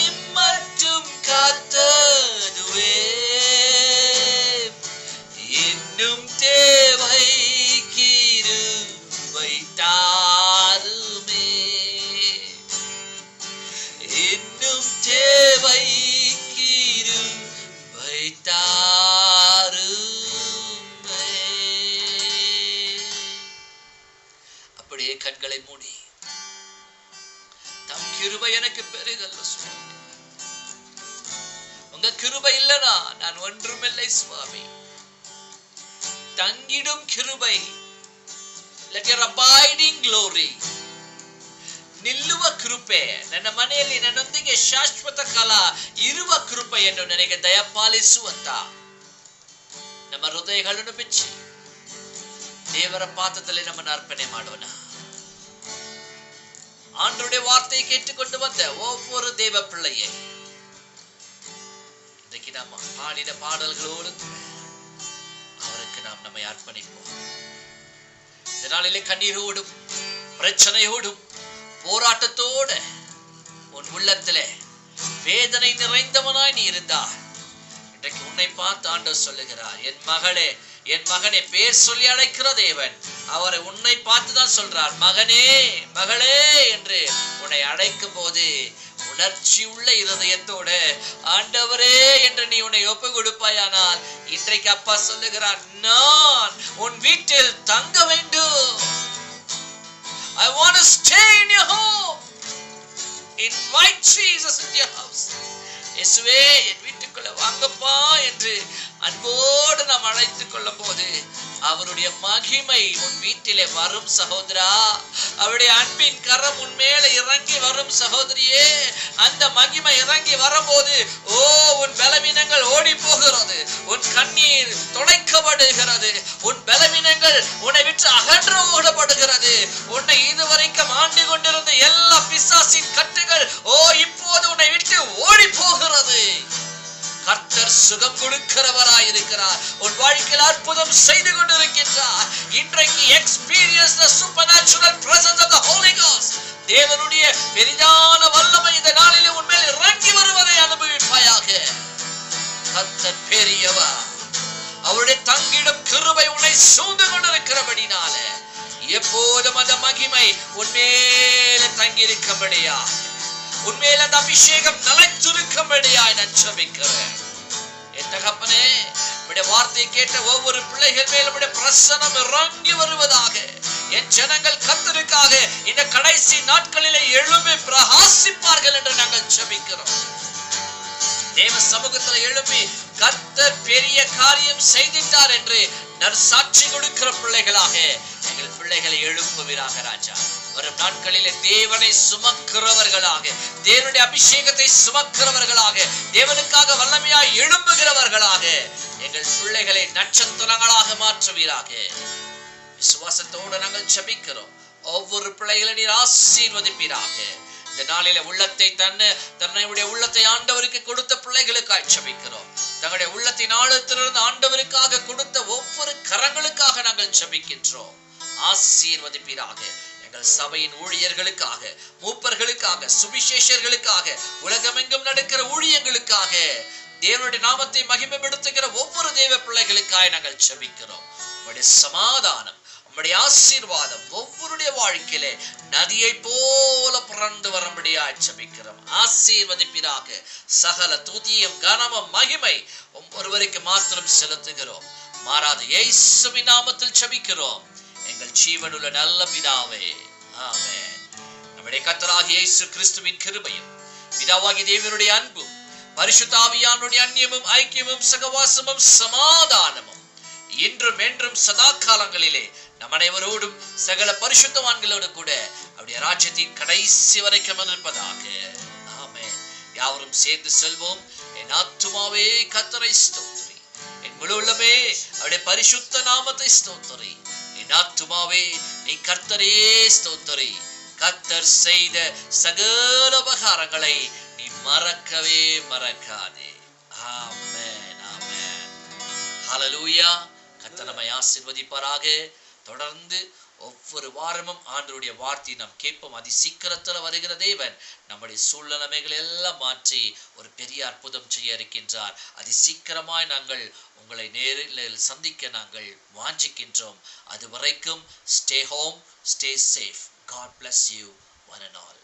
இம்மட்டும் காத்ததுவே இன்னும் தேவை கிருபை தாருமே இன்னும் தேவை கிருபை தாருமே. அப்படியே கண்களை மூடி தம் கிருபை எனக்கு பெரிதல்ல சுவாமி, உங்க கிருபை இல்லனா நான் ஒன்றுமில்லை சுவாமி. தங்கிடும் கிருபை, let your abiding glory ನಿಲ್ಲುವ ಕೃಪೆ ನನ್ನ ಮನೆಯಲ್ಲಿ ನನ್ನೊಂದಿಗೆ ಶಾಶ್ವತ ಕಾಲ ಇರುವ ಕೃಪೆಯನ್ನು ನನಗೆ ದಯಪಾಲಿಸುವಂತ ನಮ್ಮ ಹೃದಯಗಳನ್ನು ಬಿಚ್ಚಿ ದೇವರ ಪಾದದಲ್ಲಿ ನಮ್ಮನ್ನು ಅರ್ಪಣೆ ಮಾಡೋಣ. ஆண்டவருடைய வார்த்தையை கேட்டுக்கொண்டு வந்த ஒவ்வொரு தேவ பிள்ளையை இன்றைக்கு நாம் பாடின பாடல்களோடு அவருக்கு நாம் நம்மை அர்ப்பணிப்போம். இந்த நாளிலே கண்ணீரோடும் பிரச்சனையோடும் போராட்டத்தோடு உன் உள்ளத்திலே வேதனை நிறைந்தவனாய் நீ இருந்தா இன்றைக்கு உன்னை பார்த்து ஆண்டவர் சொல்லுகிறார், என் மகளே என் மகனே, பேர் சொல்லி அழைக்கிற தேவன் அவரை உன்னை பார்த்துதான் சொல்றார், மகனே மகளே என்று உன்னை அழைக்கும் போது உணர்ச்சி உள்ள இருதயத்தோடு ஆண்டவரே என்று நீ உன்னை ஒப்பு கொடுப்பாயானால் இன்றைக்கு அப்பா சொல்லுகிறார், நான் உன் வீட்டில் தங்க வேண்டும். I want to stay in your home. Invite Jesus into your house. இயேசுவே என் வீட்டுக்குள்ள வாங்கப்பா என்று அன்போடு நாம் அழைத்துக் கொள்ளும் போது அவருடைய மகிமை உன் வீட்டிலே வரும் சகோதரா. அவருடைய அன்பின் கரம் உன் மேல இறங்கி வரும் சகோதரியே. அந்த மகிமை இறங்கி வரும்போது உன் பலவீனங்கள் ஓடி போகிறது, உன் கண்ணீர் துடைக்கப்படுகிறது, உன் பலவீனங்கள் உன்னை விட்டு அகன்று ஓடப்படுகிறது. உன்னை இதுவரைக்கும் ஆண்டு கொண்டிருந்த எல்லா பிசாசின் கட்டுகள் இப்போது உன்னை விட்டு ஓடி போகிறது. கர்த்தர் சுகம் கொடுக்கிறவராய் இருக்கிறார். உன் வாழ்க்கையில் அற்புதம் செய்து கொண்டிருக்கின்றார். இன்றைக்கு experience the supernatural presence of the Holy Ghost. தேவனுடைய பெரிதான வல்லமை இந்த நாளிலே உன்மேல் இறங்கி வருவதை அனுபவிப்பாயாக. கர்த்தர் பெரியவர். அவருடைய தங்கிடும் கிருபை உன்னை சூழ்ந்து கொண்டிருக்கிறபடினால எப்போதும் அந்த மகிமை உன்மேல தங்கி இருக்கும்படியா, உன்மேல் அந்த அபிஷேகம் நிலைத்திருக்கும்படியாய் நான் ஜெபிக்கிறேன். என் தகப்பனே, உம்முடைய வார்த்தை கேட்ட ஒவ்வொரு பிள்ளைகள் மேலும் உம்முடைய பிரசன்னம் இறங்கி வருவதாக. என் ஜனங்கள் கர்த்தருக்காக இந்த கடைசி நாட்களிலே எழும்பி பிரகாசிப்பார்கள் என்று நாங்கள் ஜெபிக்கிறோம். தேவ சமூகத்தில் எழும்பி கர்த்தர் பெரிய காரியம் செய்திட்டார் என்று நற்சாட்சி கொடுக்கிற பிள்ளைகளாக எங்கள் பிள்ளைகளை எழுப்புவீராக ராஜா. வரும் நாட்களிலே தேவனை சுமக்கிறவர்களாக, தேவனுடைய அபிஷேகத்தை சுமக்கிறவர்களாக, தேவனுக்காக வல்லமையாய் எழும்புகிறவர்களாக எங்கள் பிள்ளைகளை நட்சத்திரங்களாக மாற்றுவீராக. விசுவாசத்தோடு நாங்கள் ஜெபிக்கிறோம். ஒவ்வொரு பிள்ளைகளை நீர் ஆசீர்வதிப்பீராக. இந்த நாளில உள்ளத்தை தன்னுடைய உள்ளத்தை ஆண்டவருக்கு கொடுத்த பிள்ளைகளுக்காய் ஜெபிக்கிறோம். தங்களுடைய உள்ளத்தின் ஆழத்திலிருந்து ஆண்டவருக்காக கொடுத்த ஒவ்வொரு கரங்களுக்காக நாங்கள் ஜெபிக்கின்றோம். ஆசீர்வதிப்பீராக. எங்கள் சபையின் ஊழியர்களுக்காக, மூப்பர்களுக்காக, சுவிசேஷர்களுக்காக, உலகமெங்கும் நடக்கிற ஊழியங்களுக்காக, தேவனுடைய நாமத்தை மகிமைப்படுத்துகிற ஒவ்வொரு தேவ பிள்ளைகளுக்காய் நாங்கள் ஜெபிக்கிறோம். உம்முடைய சமாதானம், உம்முடைய ஆசீர்வாதம் ஒவ்வொருடைய வாழ்க்கையிலே நதியை போல புரண்டு வரும்படியாய் ஜெபிக்கிறோம். ஆசீர்வதிப்பீராக. சகல துதியும் கனமும் மகிமை ஒவ்வொருவருக்கு மாத்திரம் செலுத்துகிறோம். மாறாத இயேசுவின் நாமத்தில் ஜெபிக்கிறோம் எங்கள் ஜீவனுள்ள நல்ல பிதாவே, ஆமென். நம்முடைய கர்த்தராகிய இயேசு கிறிஸ்துவின் கிருபையும் பிதாவாகிய தேவனுடைய அன்பும் பரிசுத்த ஆவியானவருடைய அன்னியமும் ஐக்கியமும் சகவாசமும் சமாதானமும் இன்றும் என்றும் சதா காலங்களிலே நம் அனைவரோடும் சகல பரிசுத்தவான்களோடு கூட அவருடைய ராஜ்யத்தின் கடைசி வரைக்கும் இருப்பதாக. ஆமென். யாவரும் சேர்ந்து செல்வோம். என் ஆத்துமாவே கர்த்தரை ஸ்தோத்திரி, என் முழு உள்ளமே அவருடைய பரிசுத்த நாமத்தை ஸ்தோத்திரி. என் ஆத்துமாவே நீ கர்த்தரையே ஸ்தோத்திரி. கர்த்தர் செய்த சகல உபகாரங்களை நீ மறக்கவே மறக்காதே. ஆமென் ஆமென். ஹalleluya. கர்த்தர் நம்மை ஆசீர்வதிப்பாராக. தொடர்ந்து ஒவ்வொரு வாரமும் ஆண்டவருடைய வார்த்தை நாம் கேட்போம். அதி சீக்கிரத்தில் வருகிற தேவன் நம்முடைய சூழ்நிலைமைகளை எல்லாம் மாற்றி ஒரு பெரிய அற்புதம் செய்ய இருக்கின்றார். அதி சீக்கிரமாய் நாங்கள் உங்களை நேரில் சந்திக்க நாங்கள் வாஞ்சிக்கின்றோம். அது வரைக்கும் stay home, stay safe. God bless you one and all.